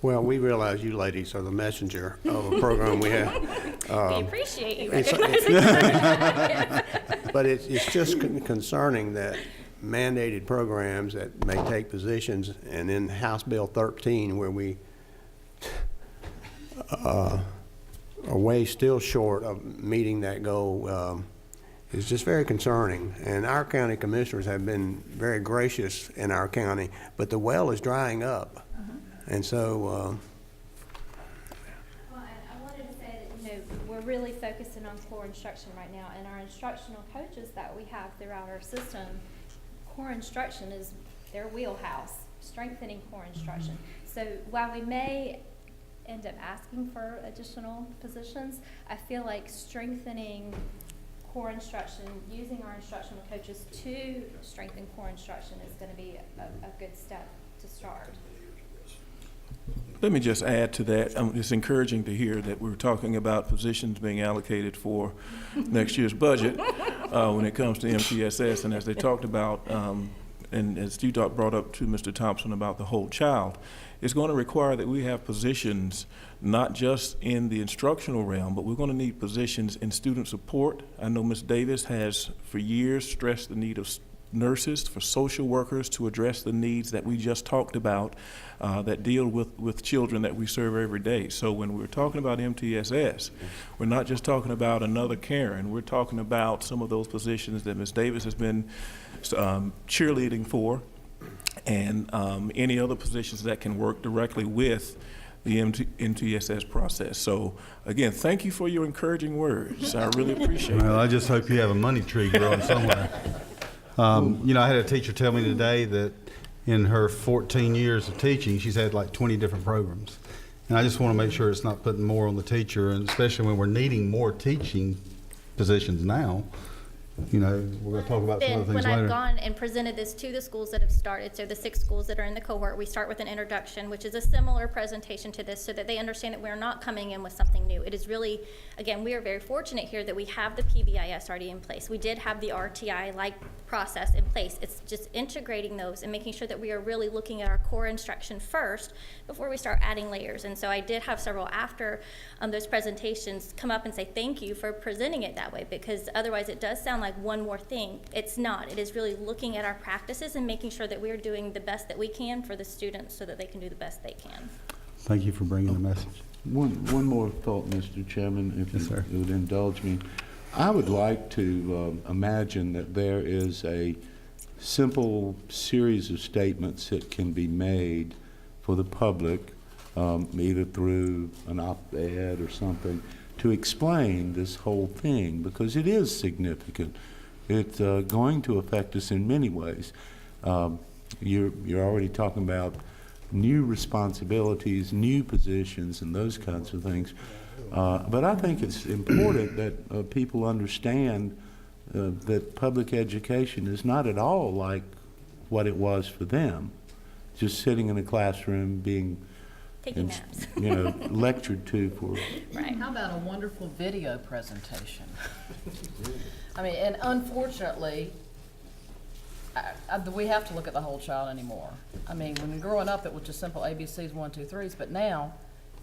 Well, we realize you ladies are the messenger of a program we have. We appreciate you It's- recognizing But it's just concerning that mandated programs that may take positions, and in House Bill 13, where we are way still short of meeting that goal, is just very concerning. And our county commissioners have been very gracious in our county, but the well is drying up. And so, Well, and I wanted to say that, we're really focusing on core instruction right now, and our instructional coaches that we have throughout our system, core instruction is their wheelhouse, strengthening core instruction. So while we may end up asking for additional positions, I feel like strengthening core instruction, using our instructional coaches to strengthen core instruction is going to be a good step to start. Let me just add to that. It's encouraging to hear that we're talking about positions being allocated for next year's budget when it comes to MTSS. And as they talked about, and as you brought up to Mr. Thompson about the whole child, it's going to require that we have positions not just in the instructional realm, but we're going to need positions in student support. I know Ms. Davis has for years stressed the need of nurses, for social workers to address the needs that we just talked about that deal with children that we serve every day. So when we're talking about MTSS, we're not just talking about another Karen. We're talking about some of those positions that Ms. Davis has been cheerleading for, and any other positions that can work directly with the MTSS process. So again, thank you for your encouraging words. I really appreciate it. Well, I just hope you have a money tree growing somewhere. You know, I had a teacher tell me today that in her 14 years of teaching, she's had like 20 different programs. And I just want to make sure it's not putting more on the teacher, and especially when we're needing more teaching positions now. You know, we're going to talk about some of the things When I've later. gone and presented this to the schools that have started, so the 6 schools that are in the cohort, we start with an introduction, which is a similar presentation to this, so that they understand that we're not coming in with something new. It is really, again, we are very fortunate here that we have the PBIS already in place. We did have the RTI-like process in place. It's just integrating those and making sure that we are really looking at our core instruction first before we start adding layers. And so I did have several after those presentations come up and say thank you for presenting it that way, because otherwise it does sound like one more thing. It's not. It is really looking at our practices and making sure that we are doing the best that we can for the students so that they can do the best they can. Thank you for bringing the message. One more thought, Mr. Chairman, if Yes, sir. you would indulge me. I would like to imagine that there is a simple series of statements that can be made for the public, either through an op-ed or something, to explain this whole thing, because it is significant. It's going to affect us in many ways. You're already talking about new responsibilities, new positions, and those kinds of things. But I think it's important that people understand that public education is not at all like what it was for them, just sitting in a classroom being Taking naps. lectured to for. Right. How about a wonderful video presentation? I mean, and unfortunately, we have to look at the whole child anymore. I mean, when growing up, it was just simple ABCs, 1, 2, 3s, but now,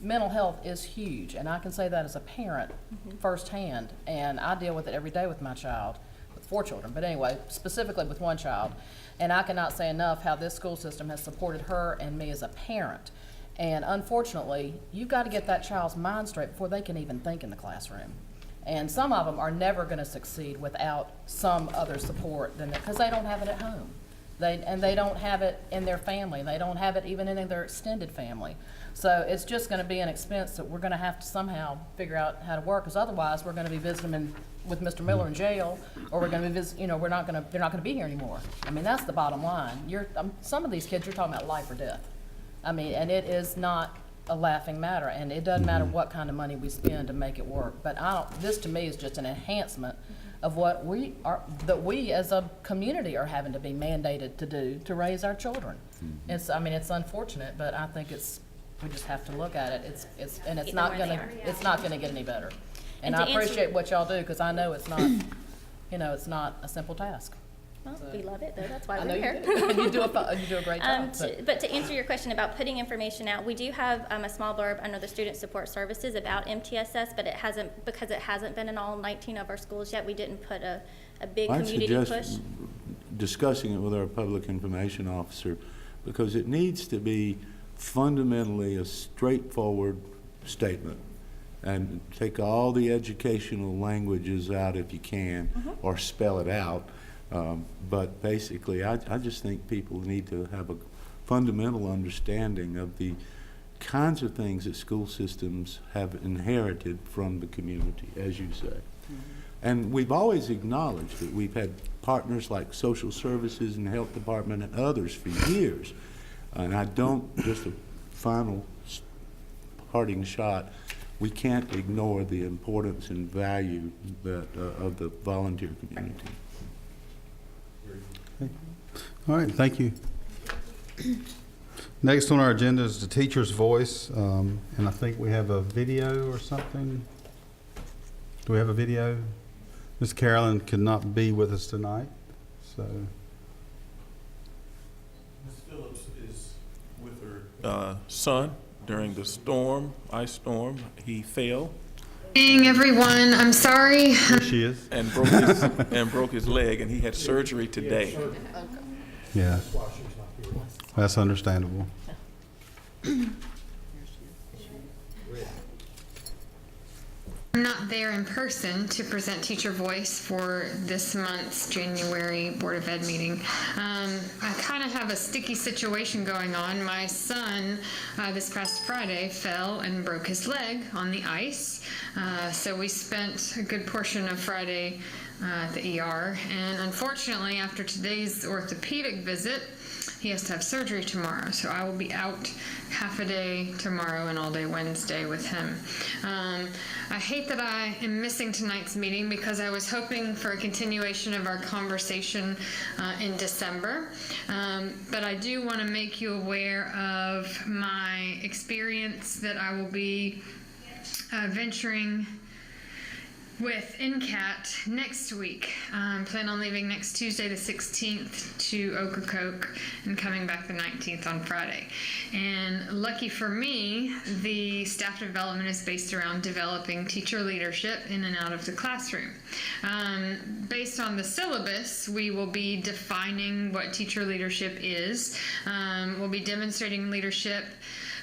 mental health is huge, and I can say that as a parent firsthand, and I deal with it every day with my child, with 4 children, but anyway, specifically with 1 child, and I cannot say enough how this school system has supported her and me as a parent. And unfortunately, you've got to get that child's mind straight before they can even think in the classroom. And some of them are never going to succeed without some other support than that, because they don't have it at home. They don't have it in their family. They don't have it even in their extended family. So it's just going to be an expense that we're going to have to somehow figure out how to work, because otherwise we're going to be visiting them with Mr. Miller in jail, or we're going to be they're not going to be here anymore. I mean, that's the bottom line. Some of these kids, you're talking about life or death. I mean, and it is not a laughing matter, and it doesn't matter what kind of money we spend to make it work. But this to me is just an enhancement of what we as a community are having to be mandated to do to raise our children. It's unfortunate, but I think we just have to look at it. It's not gonna get any better. And I appreciate what y'all do, because I know it's not, it's not a simple task. Well, we love it, though. That's why I we're know here. you do. You do a great job. But to answer your question about putting information out, we do have a small blurb under the Student Support Services about MTSS, but because it hasn't been in all 19 of our schools yet, we didn't put a big community push. I'd suggest discussing it with our public information officer, because it needs to be fundamentally a straightforward statement, and take all the educational languages out if you can, or spell it out. But basically, I just think people need to have a fundamental understanding of the kinds of things that school systems have inherited from the community, as you say. And we've always acknowledged that we've had partners like social services and health department and others for years. And I don't, just a final parting shot, we can't ignore the importance and value that, of the volunteer community. All right, thank you. Next on our agenda is the teacher's voice, and I think we have a video or something. Do we have a video? Ms. Carolyn could not be with us tonight, so. Ms. Phillips is with her son during the storm, ice storm. He fell Morning, everyone. I'm sorry. Here she is. and broke his leg, and he had surgery today. Yeah. That's understandable. I'm not there in person to present Teacher Voice for this month's January Board of Ed meeting. I kind of have a sticky situation going on. My son, this past Friday, fell and broke his leg on the ice. So we spent a good portion of Friday at the ER. And unfortunately, after today's orthopedic visit, he has to have surgery tomorrow, so I will be out half a day tomorrow and all day Wednesday with him. I hate that I am missing tonight's meeting because I was hoping for a continuation of our conversation in December, but I do want to make you aware of my experience that I will be venturing with NCAT next week. Plan on leaving next Tuesday the 16th to Ocracoke and coming back the 19th on Friday. And lucky for me, the staff development is based around developing teacher leadership in and out of the classroom. Based on the syllabus, we will be defining what teacher leadership is. We'll be demonstrating leadership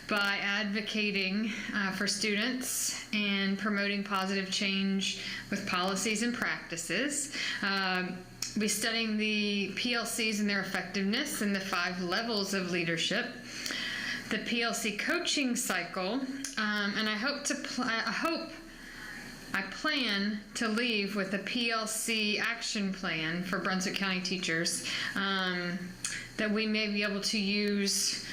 by advocating for students and promoting positive change with policies and practices. We'll be studying the PLCs and their effectiveness and the 5 levels of leadership, the PLC coaching cycle, and I plan to leave with a PLC action plan for Brunswick County teachers that we may be able to use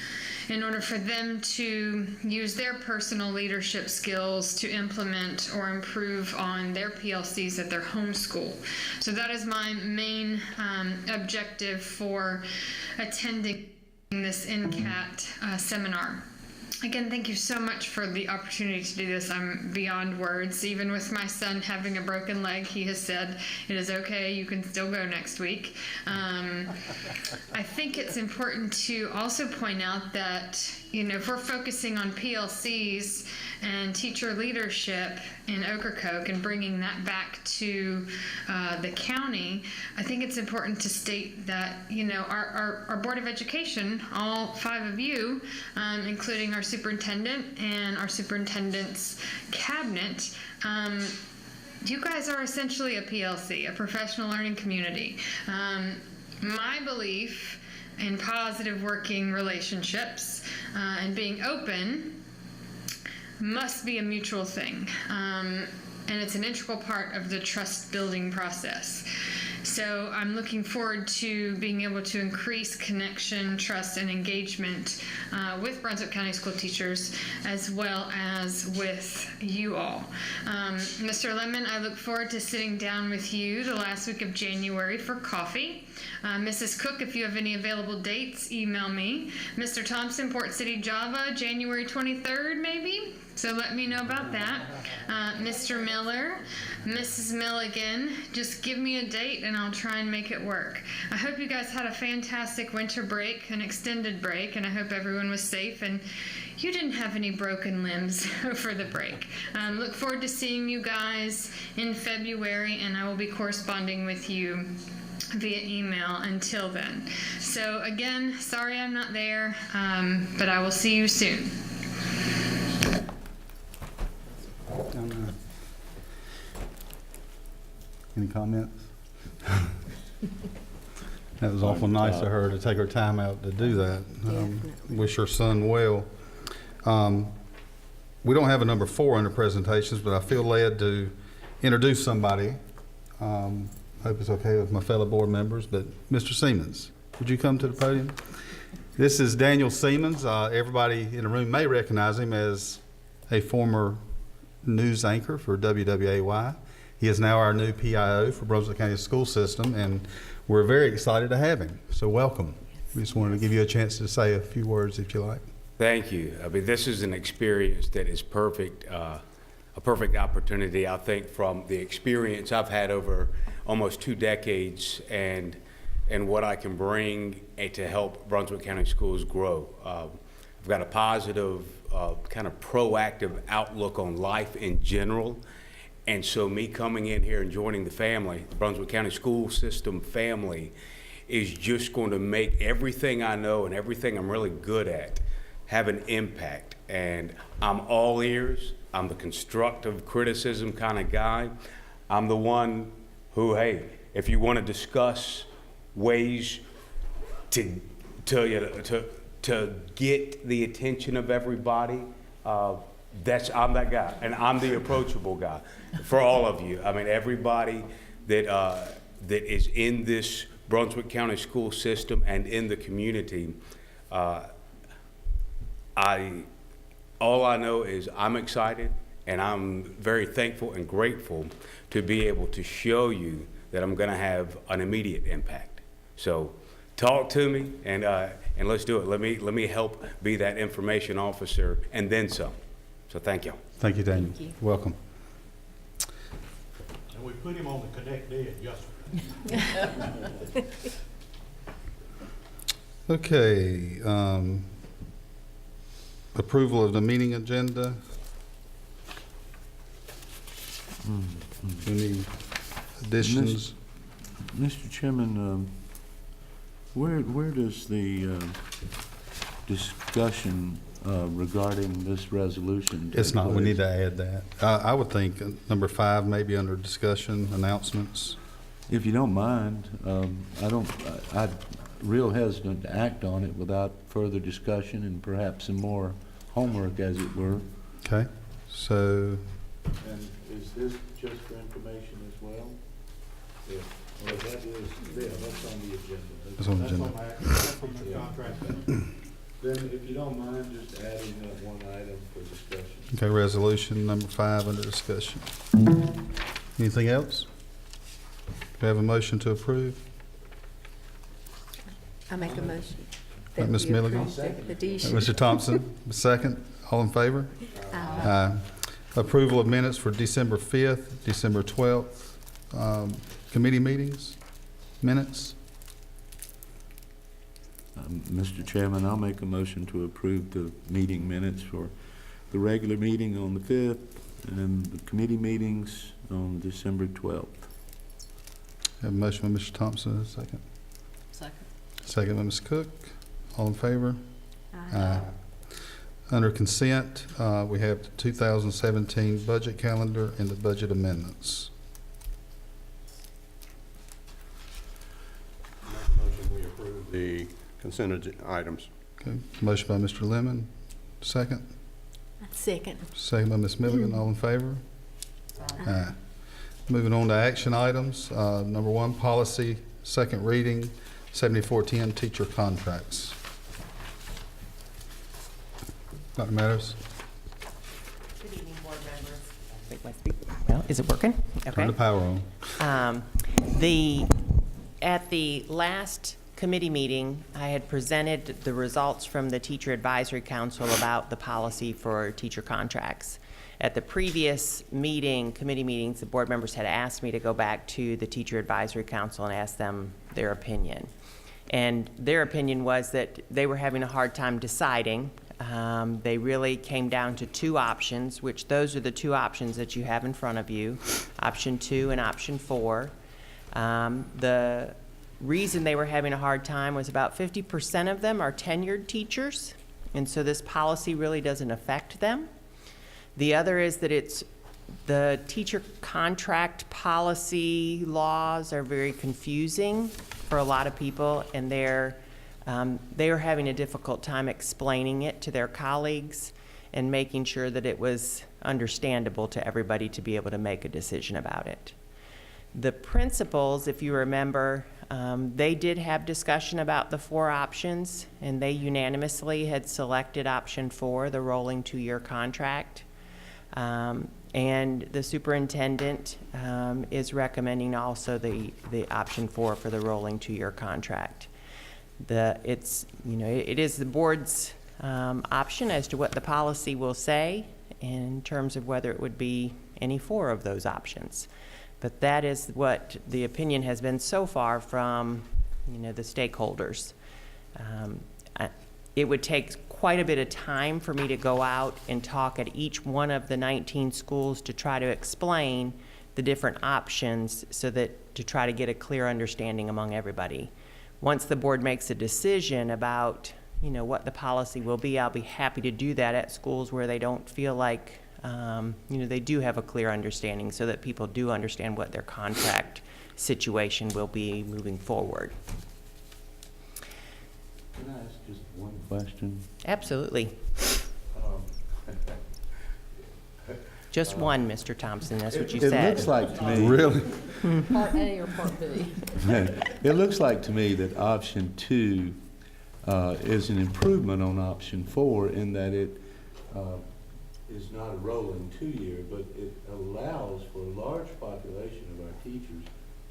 in order for them to use their personal leadership skills to implement or improve on their PLCs at their home school. So that is my main objective for attending this NCAT seminar. Again, thank you so much for the opportunity to do this. I'm beyond words. Even with my son having a broken leg, he has said, it is okay, you can still go next week. I think it's important to also point out that, if we're focusing on PLCs and teacher leadership in Ocracoke and bringing that back to the county, I think it's important to state that, our Board of Education, all 5 of you, including our superintendent and our superintendent's cabinet, you guys are essentially a PLC, a professional learning community. My belief in positive working relationships and being open must be a mutual thing. And it's an integral part of the trust building process. So I'm looking forward to being able to increase connection, trust, and engagement with Brunswick County school teachers as well as with you all. Mr. Lemon, I look forward to sitting down with you the last week of January for coffee. Mrs. Cook, if you have any available dates, email me. Mr. Thompson, Port City, Java, January 23rd, maybe? So let me know about that. Mr. Miller, Mrs. Milligan, just give me a date and I'll try and make it work. I hope you guys had a fantastic winter break, an extended break, and I hope everyone was safe and you didn't have any broken limbs for the break. Look forward to seeing you guys in February, and I will be corresponding with you via email until then. So again, sorry I'm not there, but I will see you soon. Any comments? That was awful nice of her to take her time out to do that. Wish her son well. We don't have a number 4 under presentations, but I feel led to introduce somebody. Hope it's okay with my fellow board members, but Mr. Simmons, would you come to the podium? This is Daniel Simmons. Everybody in the room may recognize him as a former news anchor for WWAY. He is now our new PIO for Brunswick County School System, and we're very excited to have him. So welcome. We just wanted to give you a chance to say a few words if you like. Thank you. I mean, this is an experience that is perfect, a perfect opportunity, I think, from the experience I've had over almost 2 decades and what I can bring to help Brunswick County schools grow. I've got a positive, kind of proactive outlook on life in general. And so me coming in here and joining the family, the Brunswick County School System family, is just going to make everything I know and everything I'm really good at have an impact. And I'm all ears. I'm the constructive criticism kind of guy. I'm the one who, hey, if you want to discuss ways to get the attention of everybody, I'm that guy, and I'm the approachable guy for all of you. I mean, everybody that is in this Brunswick County school system and in the community, all I know is I'm excited, and I'm very thankful and grateful to be able to show you that I'm going to have an immediate impact. So talk to me, and let's do it. Let me help be that information officer and then some. So thank you. Thank you, Daniel. Thank you. Welcome. And we put him on the Connect Ed yesterday. Okay, approval of the meeting agenda. Any additions? Mr. Chairman, where does the discussion regarding this resolution take It's not, we place? need to add that. I would think number 5, maybe under discussion, announcements. If you don't mind, I'm real hesitant to act on it without further discussion and perhaps some more homework, as it were. Okay, so, And is this just for information as well? Yeah, well, that is, yeah, that's on the agenda. That's on the agenda. That's on the contract. Then, if you don't mind, just adding that one item for discussion. okay, resolution number 5 under discussion. Anything else? Do we have a motion to approve? I make a motion. Right, that Ms. we Milligan? approve the addition. Mr. Thompson, second. All in favor? Aye. Approval of minutes for December 5th, December 12th, committee meetings, minutes. Mr. Chairman, I'll make a motion to approve the meeting minutes for the regular meeting on the 5th and the committee meetings on December 12th. Have a motion by Mr. Thompson, a second. Second. Second by Ms. Cook. All in favor? Aye. Under consent, we have the 2017 budget calendar and the budget amendments. Motion we approve the consent items. Okay, motion by Mr. Lemon, second. Second. Second by Ms. Milligan, all in favor? Aye. Moving on to action items. Number 1, policy, second reading, 7410 teacher contracts. Dr. Meadows, Good evening, board members. Well, is it working? turn Okay. the power on. At the last committee meeting, I had presented the results from the Teacher Advisory Council about the policy for teacher contracts. At the previous committee meetings, the board members had asked me to go back to the Teacher Advisory Council and ask them their opinion. And their opinion was that they were having a hard time deciding. They really came down to 2 options, which those are the 2 options that you have in front of you, option 2 and option 4. The reason they were having a hard time was about 50% of them are tenured teachers, and so this policy really doesn't affect them. The other is that the teacher contract policy laws are very confusing for a lot of people, and they are having a difficult time explaining it to their colleagues and making sure that it was understandable to everybody to be able to make a decision about it. The principals, if you remember, they did have discussion about the 4 options, and they unanimously had selected option 4, the rolling 2-year contract. And the superintendent is recommending also the option 4 for the rolling 2-year contract. It is the board's option as to what the policy will say in terms of whether it would be any 4 of those options. But that is what the opinion has been so far from, the stakeholders. It would take quite a bit of time for me to go out and talk at each one of the 19 schools to try to explain the different options so that to try to get a clear understanding among everybody. Once the board makes a decision about, what the policy will be, I'll be happy to do that at schools where they don't feel like, they do have a clear understanding so that people do understand what their contract situation will be moving forward. Can I ask just one question? Absolutely. Just one, Mr. Thompson, that's what you It said. looks like to me. Really? Part A or Part B? It looks like to me that option 2 is an improvement on option 4 in that it is not a rolling 2-year, but it allows for a large population of our teachers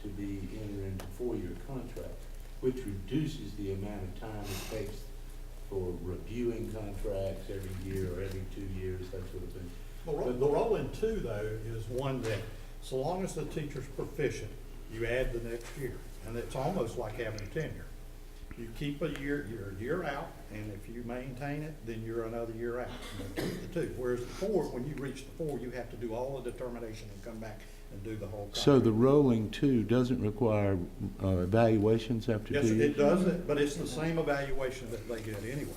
to be entered into 4-year contracts, which reduces the amount of time it takes for reviewing contracts every year or every 2 years, that sort of thing. The rolling 2, though, is one that, so long as the teacher's proficient, you add the next year. And it's almost like having a tenure. You keep a year, you're a year out, and if you maintain it, then you're another year out. And then keep the 2. Whereas the 4, when you reach the 4, you have to do all the determination and come back and do the whole contract. So the rolling 2 doesn't require evaluations after 2 Yes, years? it does, but it's the same evaluation that they get anyway.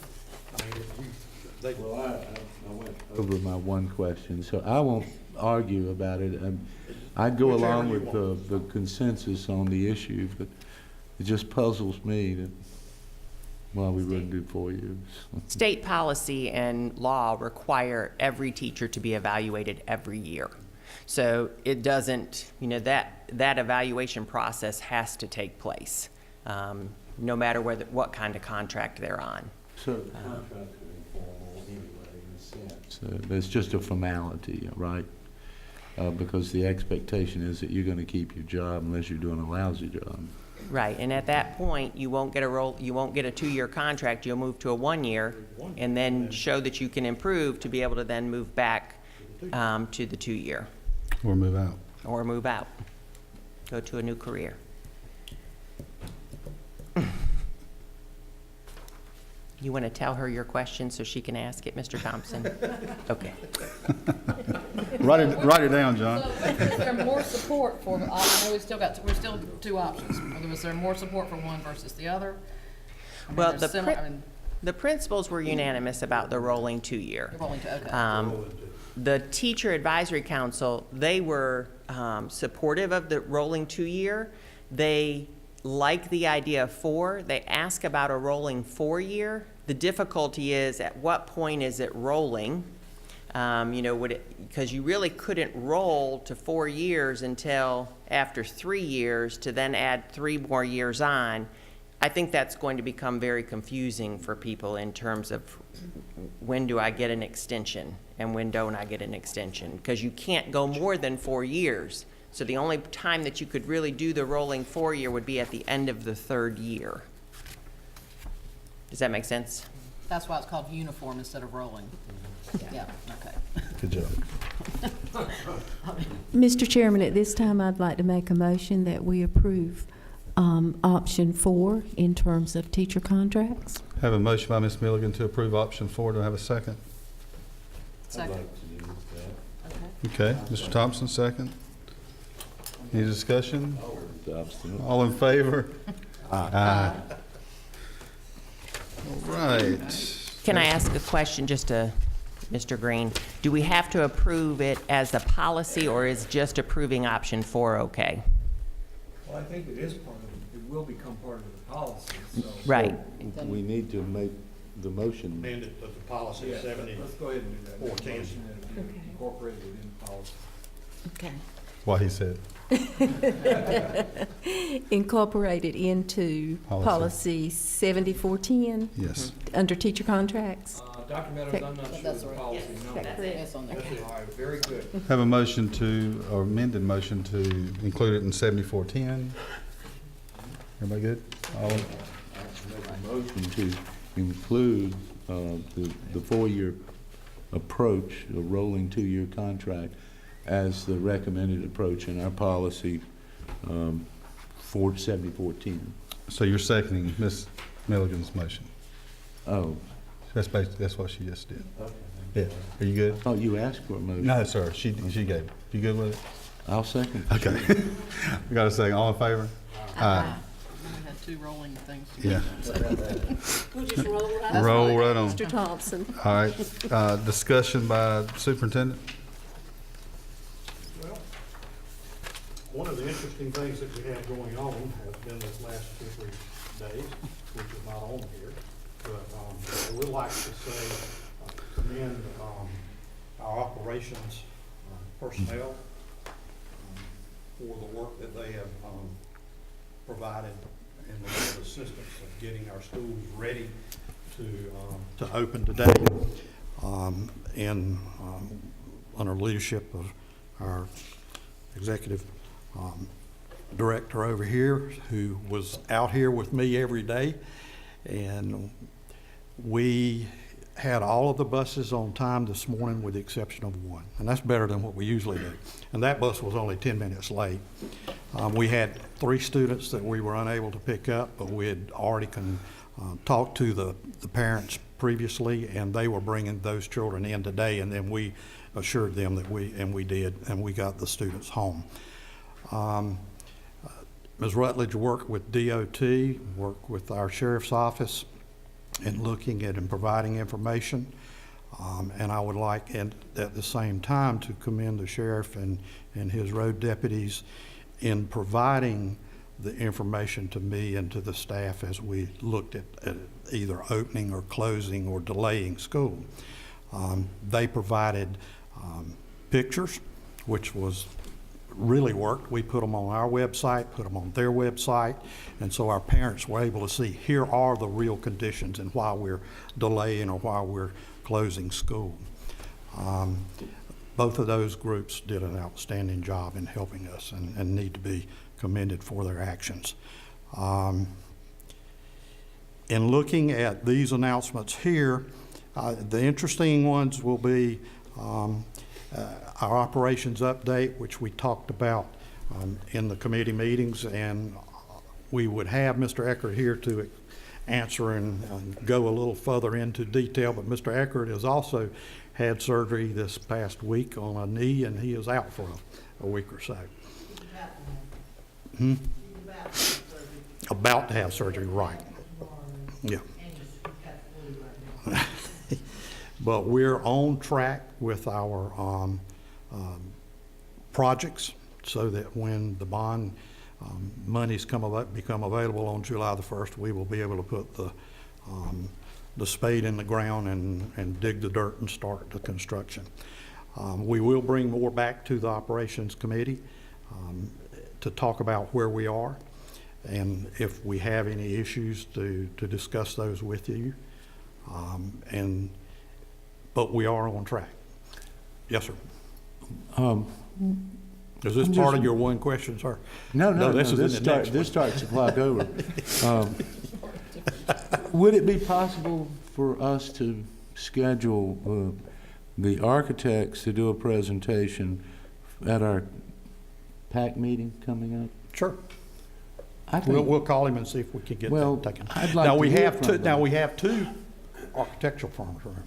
I mean, they. Well, I went over my one question, so I won't argue about it. I'd go Whichever along you with the consensus on the issue, but it just puzzles me that why we wouldn't do 4 years. State policy and law require every teacher to be evaluated every year. So it doesn't, that evaluation process has to take place, no matter what kind of contract they're on. So the contracts are informal anyway, in a sense. It's just a formality, right? Because the expectation is that you're going to keep your job unless you're doing a lousy job. Right, and at that point, you won't get a 2-year contract, you'll move to a 1-year, and then show that you can improve to be able to then move back to the 2-year. Or move out. Or move out, go to a new career. You want to tell her your question so she can ask it, Mr. Thompson? Okay. Write it down, John. So is there more support for, I know we're still 2 options. Was there more support for one versus the other? I mean, Well, there's the principals were unanimous about the rolling 2-year. the rolling 2, okay. The Teacher Advisory Council, they were supportive of the rolling 2-year. They like the idea of 4. They ask about a rolling 4-year. The difficulty is, at what point is it rolling? Because you really couldn't roll to 4 years until after 3 years to then add 3 more years on. I think that's going to become very confusing for people in terms of when do I get an extension and when don't I get an extension? Because you can't go more than 4 years. So the only time that you could really do the rolling 4-year would be at the end of the 3rd year. Does that make sense? That's why it's called uniform instead of rolling. Yeah, okay. Good job. Mr. Chairman, at this time, I'd like to make a motion that we approve option 4 in terms of teacher contracts. Have a motion by Ms. Milligan to approve option 4. Do I have a second? Second. I'd like to do that. Okay, Mr. Thompson, second. Any discussion? Obstinate. All in favor? Aye. All right. Can I ask a question just to Mr. Green? Do we have to approve it as a policy, or is just approving option 4 okay? Well, I think it is part of it. It will become part of the policy, so. Right. We need to make the motion. Amended to the policy Yeah, 70. let's go ahead and do that. Make a 410. motion that it be incorporated within the policy. Okay. What he said. Incorporated into Policy. policy 7410 Yes. under teacher contracts. Dr. Meadows, I'm not sure That's the right. policy number. That's on there. All right, very good. Have a motion to, or amended motion to include it in 7410. Everybody good? All, Make a motion to include the four-year approach, a rolling two-year contract, as the recommended approach in our policy for 7410. so you're seconding Ms. Milligan's motion. Oh, That's basically, that's what she just did. Yeah, are you good? oh, you asked for a motion. No, sir, she gave it. You good with it? I'll second. Okay. We got a second. All in favor? Aye. We had two rolling things. Yeah. We'll just roll right Roll right on. Mr. Thompson. All right, discussion by superintendent. Well, one of the interesting things that we have going on has been this last 2 or 3 days, which is not on here, but I would like to say, commend our operations personnel for the work that they have provided in the way of assistance of getting our schools ready to open today, and under leadership of our executive director over here, who was out here with me every day. And we had all of the buses on time this morning with the exception of one. And that's better than what we usually do. And that bus was only 10 minutes late. We had 3 students that we were unable to pick up, but we had already talked to the parents previously, and they were bringing those children in today, and then we assured them that we did, and we got the students home. Ms. Rutledge worked with DOT, worked with our sheriff's office in looking at and providing information. And I would like, and at the same time, to commend the sheriff and his road deputies in providing the information to me and to the staff as we looked at either opening or closing or delaying school. They provided pictures, which really worked. We put them on our website, put them on their website, and so our parents were able to see, here are the real conditions and why we're delaying or why we're closing school. Both of those groups did an outstanding job in helping us and need to be commended for their actions. In looking at these announcements here, the interesting ones will be our operations update, which we talked about in the committee meetings, and we would have Mr. Eckert here to answer and go a little further into detail, but Mr. Eckert has also had surgery this past week on a knee, and he is out for a week or so. About to have surgery, right. Yeah. But we're on track with our projects so that when the bond monies become available on July the 1st, we will be able to put the spade in the ground and dig the dirt and start the construction. We will bring more back to the operations committee to talk about where we are and if we have any issues to discuss those with you. But we are on track. Yes, sir. Is this part of your one question, sir? No, this is in the next this starts the clock over. Would it be possible for us to schedule the architects to do a presentation at our PAC meeting coming up? Sure. I think, We'll call him and see if we can get that taken. I'd like Now, to we hear have from two. them. Now we have 2 architectural firms. Remember.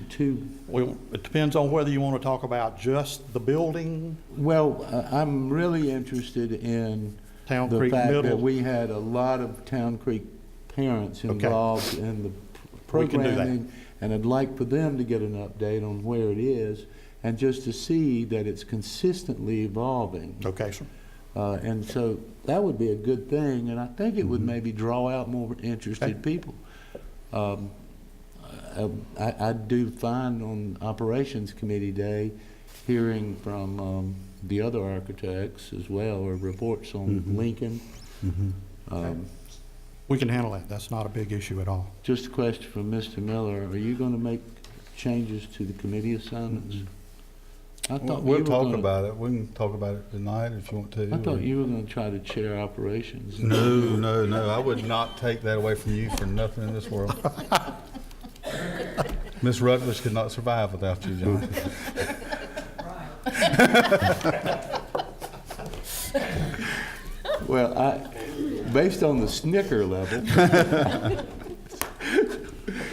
Two. Well, it depends on whether you want to talk about just the building. Well, I'm really interested in Town the Creek fact that Middle. we had a lot of Town Creek parents Okay. involved in the We can do that. programming, and I'd like for them to get an update on where it is, and just to see that it's consistently evolving. Okay, sir. And so that would be a good thing, and I think it would Mm-hmm. maybe draw out more interested people. I do find on Operations Committee Day, hearing from the other architects as well, or reports on Lincoln. We can handle that. That's not a big issue at all. Just a question from Mr. Miller. Are you going to make changes to the committee assignments? I thought you We'll were talk gonna- about it. We can talk about it tonight if you want to. I thought you were going to try to chair operations. No. I would not take that away from you for nothing in this world. Miss Rutledge could not survive without you, John. Well, based on the snicker level,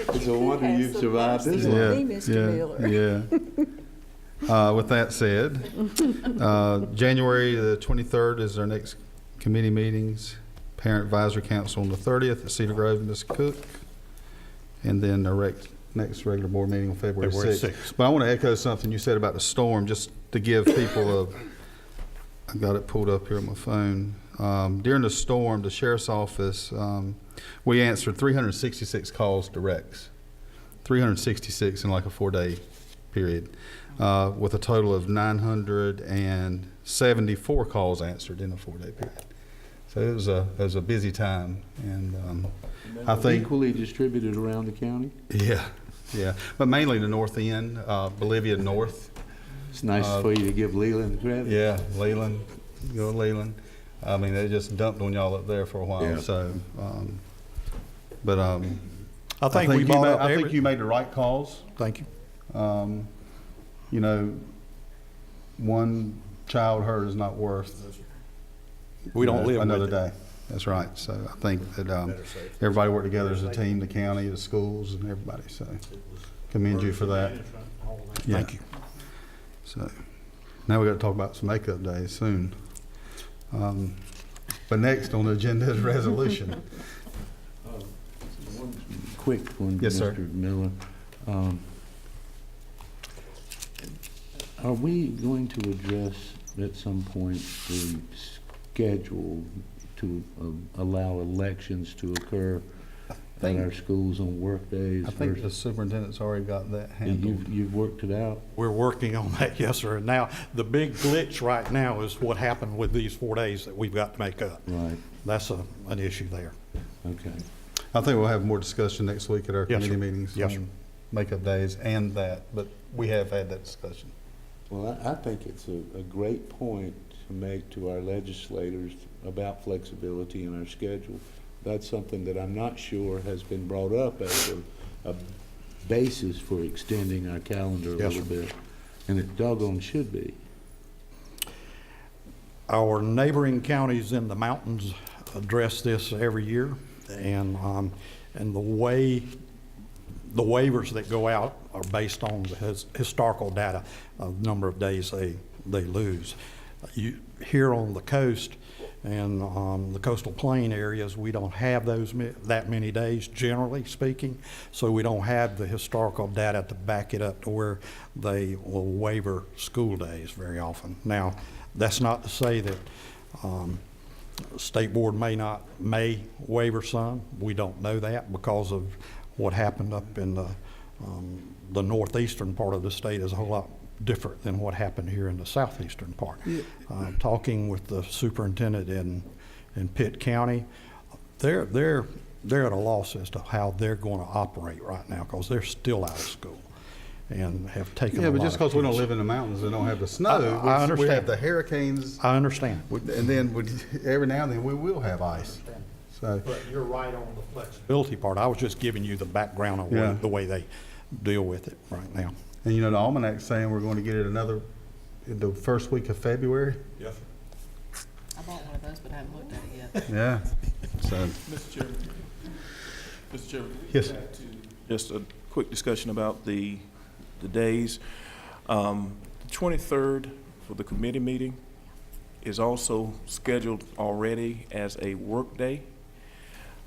it's a wonder you've survived this long. Yeah. With that said, January the 23rd is our next committee meetings. Parent Advisory Council on the 30th at Cedar Grove and Ms. Cook. And then our next regular board meeting on February 6th. But I want to echo something you said about the storm, just to give people I got it pulled up here on my phone. During the storm, the sheriff's office, we answered 366 calls directs. 366 in like a 4-day period, with a total of 974 calls answered in a 4-day period. So it was a busy time, and I think Equally distributed around the county? yeah, but mainly the north end, Bolivia North. It's nice for you to give Leland credit. Yeah, Leland, go Leland. I mean, they just dumped on y'all up there for a while. Yeah. So, I think we brought up I think you made the right calls. Thank you. You know, one child hurt is not worth We don't live another with it. day. That's right. So I think that everybody worked together as a team, the county, the schools, and everybody. So commend you for that. Thank you. So now we got to talk about some makeup days soon. But next on the agenda is resolution. One quick one, Yes, sir. Mr. Miller. Are we going to address at some point the schedule to allow elections to occur at our schools on work days? I think the superintendent's already got that handled. You've worked it out? We're working on that, yes, sir. Now, the big glitch right now is what happened with these 4 days that we've got to make up. Right. That's an issue there. Okay. I think we'll have more discussion next week at our Yes, committee sir. meetings. Yes, sir. on makeup days and that, but we have had that discussion. Well, I think it's a great point to make to our legislators about flexibility in our schedule. That's something that I'm not sure has been brought up as a basis for extending our calendar a Yes, little sir. bit, and it doggone should be. Our neighboring counties in the mountains address this every year, and the waivers that go out are based on the historical data of number of days they lose. Here on the coast and the coastal plain areas, we don't have that many days, generally speaking, so we don't have the historical data to back it up to where they will waiver school days very often. Now, that's not to say that State Board may waiver some. We don't know that because of what happened up in the northeastern part of the state is a whole lot different than what happened here in the southeastern part. Talking with the superintendent in Pitt County, they're at a loss as to how they're going to operate right now because they're still out of school and have taken a lot But of just because we don't kids. live in the mountains and don't have the snow, I we understand. have the hurricanes, I understand. and then every now and then we will have ice. So, But you're right on the flexibility part. I was just giving you the background of Yeah. the way they deal with it right now. and you know, the almanac's saying we're going to get it in the first week of February. Yes. I bought one of those, but I haven't looked at it yet. Yeah. So, Mr. Chairman. Mr. Chairman. Yes. Just a quick discussion about the days. The 23rd for the committee meeting is also scheduled already as a work day.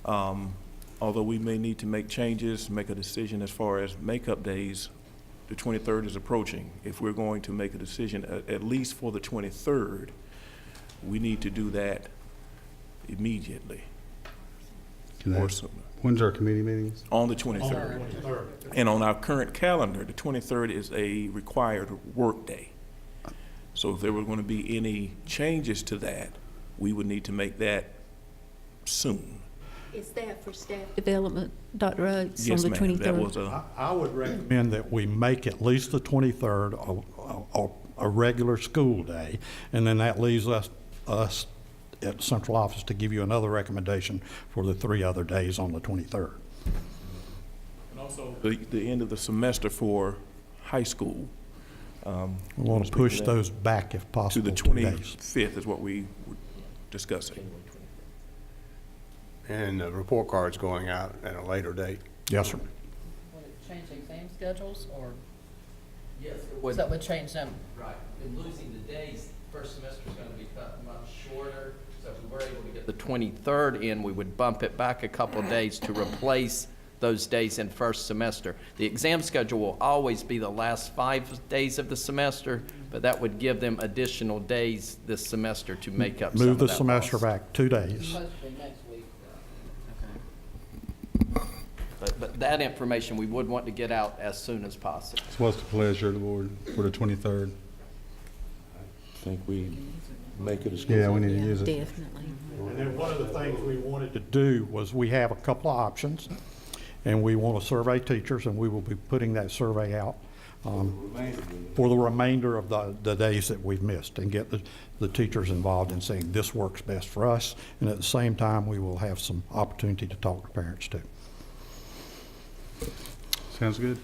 Although we may need to make changes, make a decision as far as makeup days, the 23rd is approaching. If we're going to make a decision, at least for the 23rd, we need to do that immediately. Or sooner. when's our committee meetings? On the 23rd. And on our current calendar, the 23rd is a required work day. So if there were going to be any changes to that, we would need to make that soon. Is that for staff development, Dr. Oates, on Yes, the ma'am. 23rd? That was a, I would recommend that we make at least the 23rd a regular school day, and then that leaves us at the central office to give you another recommendation for the 3 other days on the 23rd. and also the end of the semester for high school. We want to push those back if To possible. the 2 days. 25th is what we were discussing. And the report card's going out at a later date. Yes, sir. Would it change exam schedules, or Yes, it would. that would change them? Right. In losing the days, first semester is going to be cut much shorter. So if we were able to get the 23rd in, we would bump it back a couple of days to replace those days in first semester. The exam schedule will always be the last 5 days of the semester, but that would give them additional days this semester to make up some of Move the that semester loss. back 2 days. It's supposed to be next week. But that information we would want to get out as soon as possible. So what's the pleasure of the board for the 23rd? I think we make it a school. Yeah, we need to Yeah, use it. definitely. And then one of the things we wanted to do was we have a couple of options, and we want to survey teachers, and we will be putting that survey out for the remainder of the days that we've missed, and get the teachers involved in saying this works best for us. And at the same time, we will have some opportunity to talk to parents too. Sounds good.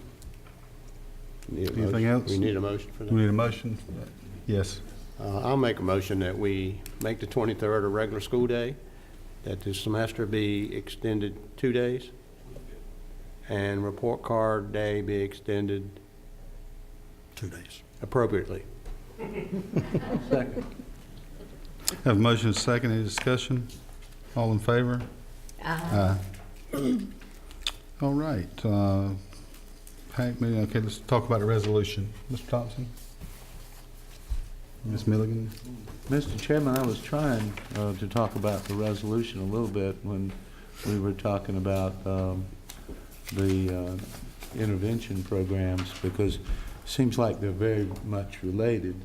Need a Anything motion? else? We need a motion for Do we that? need a motion? Yes. I'll make a motion that we make the 23rd a regular school day, that the semester be extended 2 days, and report card day be extended 2 days. appropriately. Have a motion, second, any discussion? All in favor? Aye. All right, PAC meeting, okay, let's talk about the resolution. Mr. Thompson? Ms. Milligan? Mr. Chairman, I was trying to talk about the resolution a little bit when we were talking about the intervention programs, because it seems like they're very much related.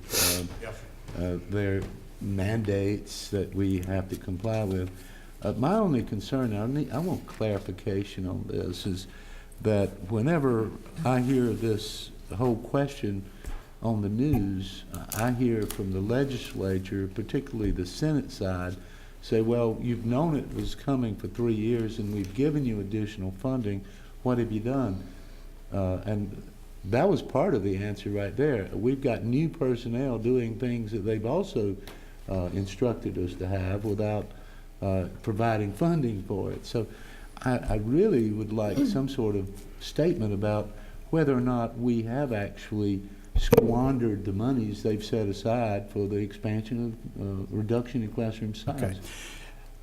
They're mandates that we have to comply with. My only concern, I want clarification on this, is that whenever I hear this whole question on the news, I hear from the legislature, particularly the Senate side, say, well, you've known it was coming for 3 years and we've given you additional funding. What have you done? And that was part of the answer right there. We've got new personnel doing things that they've also instructed us to have without providing funding for it. So I really would like some sort of statement about whether or not we have actually squandered the monies they've set aside for the expansion of reduction in classroom size. Okay. I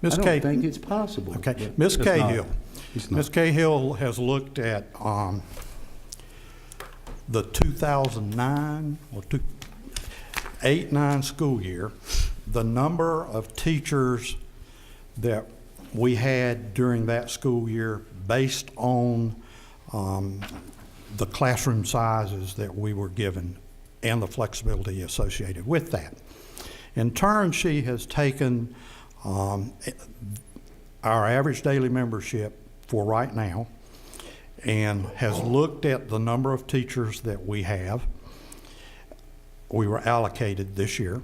Ms. don't think it's possible. Okay, but- Ms. It's not. Cahill. It's not. Ms. Cahill has looked at the 2009 or 8-9 school year, the number of teachers that we had during that school year based on the classroom sizes that we were given and the flexibility associated with that. In turn, she has taken our average daily membership for right now and has looked at the number of teachers that we were allocated this year,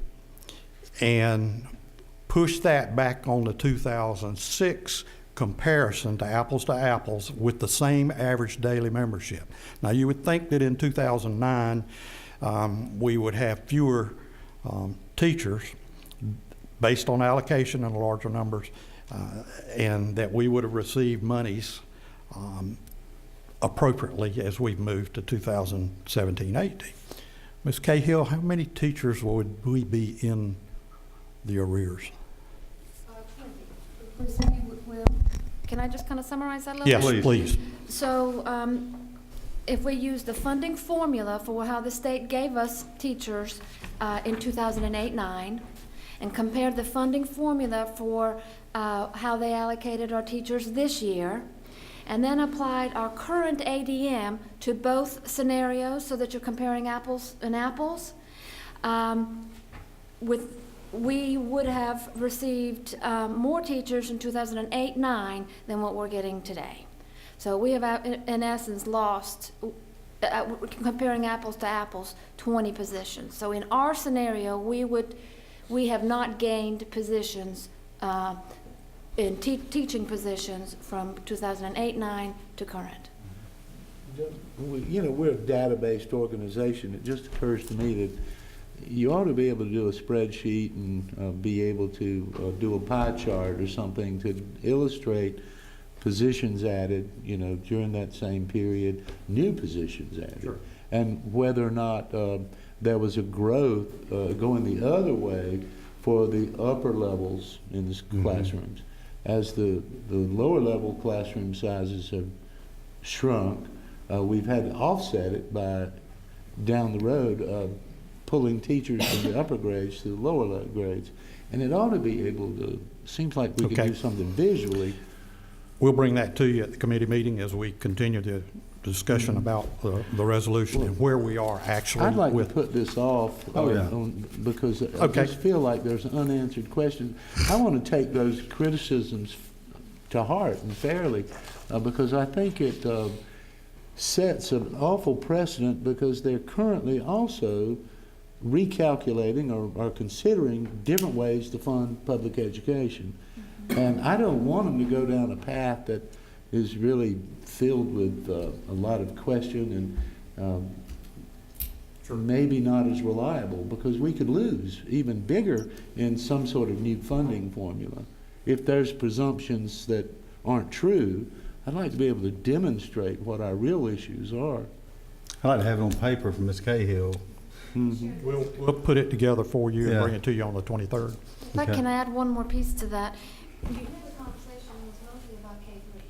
and pushed that back on the 2006 comparison to apples with the same average daily membership. Now, you would think that in 2009, we would have fewer teachers based on allocation and larger numbers, and that we would have received monies appropriately as we've moved to 2017-18. Ms. Cahill, how many teachers would we be in the arrears? 20. Can I just kind of summarize that a little Yes, bit? please. So if we use the funding formula for how the state gave us teachers in 2008-9 and compared the funding formula for how they allocated our teachers this year, and then applied our current ADM to both scenarios so that you're comparing apples and apples, with we would have received more teachers in 2008-9 than what we're getting today. So we have, in essence, lost, comparing apples to apples, 20 positions. So in our scenario, we have not gained positions in teaching positions from 2008-9 to current. You know, we're a data-based organization. It just occurs to me that you ought to be able to do a spreadsheet and be able to do a pie chart or something to illustrate positions added, you know, during that same period, new positions added. Sure. And whether or not there was a growth going the other way for the upper levels in the classrooms. As the lower level classroom sizes have shrunk, we've had to offset it by, down the road, pulling teachers from the upper grades to the lower grades. And it ought to be able to, seems like we could Okay. do something visually. We'll bring that to you at the committee meeting as we continue the discussion about the resolution and where we are actually I'd like with. to put this off because I Okay. just feel like there's unanswered questions. I want to take those criticisms to heart and fairly because I think it sets an awful precedent because they're currently also recalculating or considering different ways to fund public education. And I don't want them to go down a path that is really filled with a lot of question and maybe not as reliable because we could lose even bigger in some sort of new funding formula. If there's presumptions that aren't true, I'd like to be able to demonstrate what our real issues are. I'd like to have it on paper from Ms. Cahill. We'll put it together for you and bring it to you on the 23rd. If I can add one more piece to that. You had a conversation was mostly about K-3.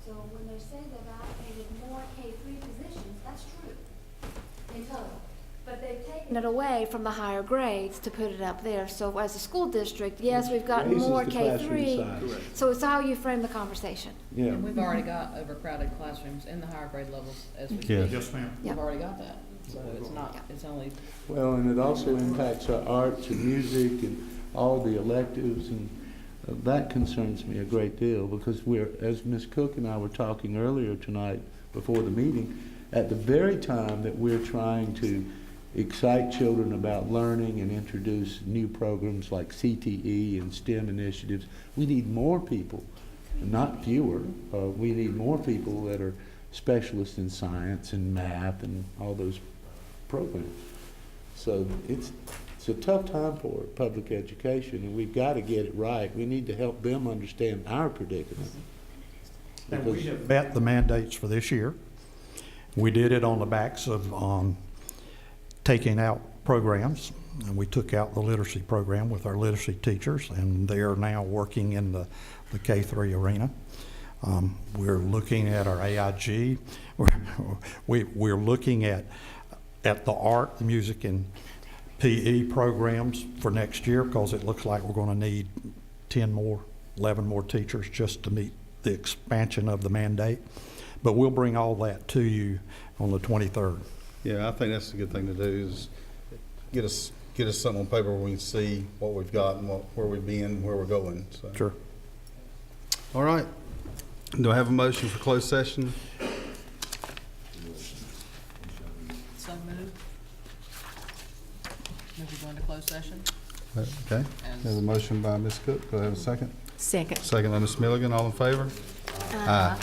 So when they say they've allocated more K-3 positions, that's true in total. But they've taken it away from the higher grades to put it up there. So as a school district, yes, we've gotten Raises more the classroom K-3. size. So it's how you frame the conversation. Yeah. And we've already got overcrowded classrooms in the higher grade levels as we Yeah. speak. Yes, ma'am. We've already got that. So it's not, it's only, Well, and it also impacts our arts and music and all the electives, and that concerns me a great deal because we're, as Ms. Cook and I were talking earlier tonight before the meeting, at the very time that we're trying to excite children about learning and introduce new programs like CTE and STEM initiatives, we need more people, not fewer. We need more people that are specialists in science and math and all those programs. So it's a tough time for public education, and we've got to get it right. We need to help them understand our predicament. And we have met the mandates for this year. We did it on the backs of taking out programs, and we took out the literacy program with our literacy teachers, and they are now working in the K-3 arena. We're looking at our AIG. We're looking at the art, the music, and PE programs for next year because it looks like we're going to need 11 more teachers just to meet the expansion of the mandate. But we'll bring all that to you on the 23rd. Yeah, I think that's a good thing to do is get us something on paper where we can see what we've got and where we've been, where we're going. So. Sure. All right. Do I have a motion for closed session? so moved. Move to go into closed session. Okay. There's a motion by Ms. Cook. Do I have a second? Second. Second by Ms. Milligan. All in favor? Aye.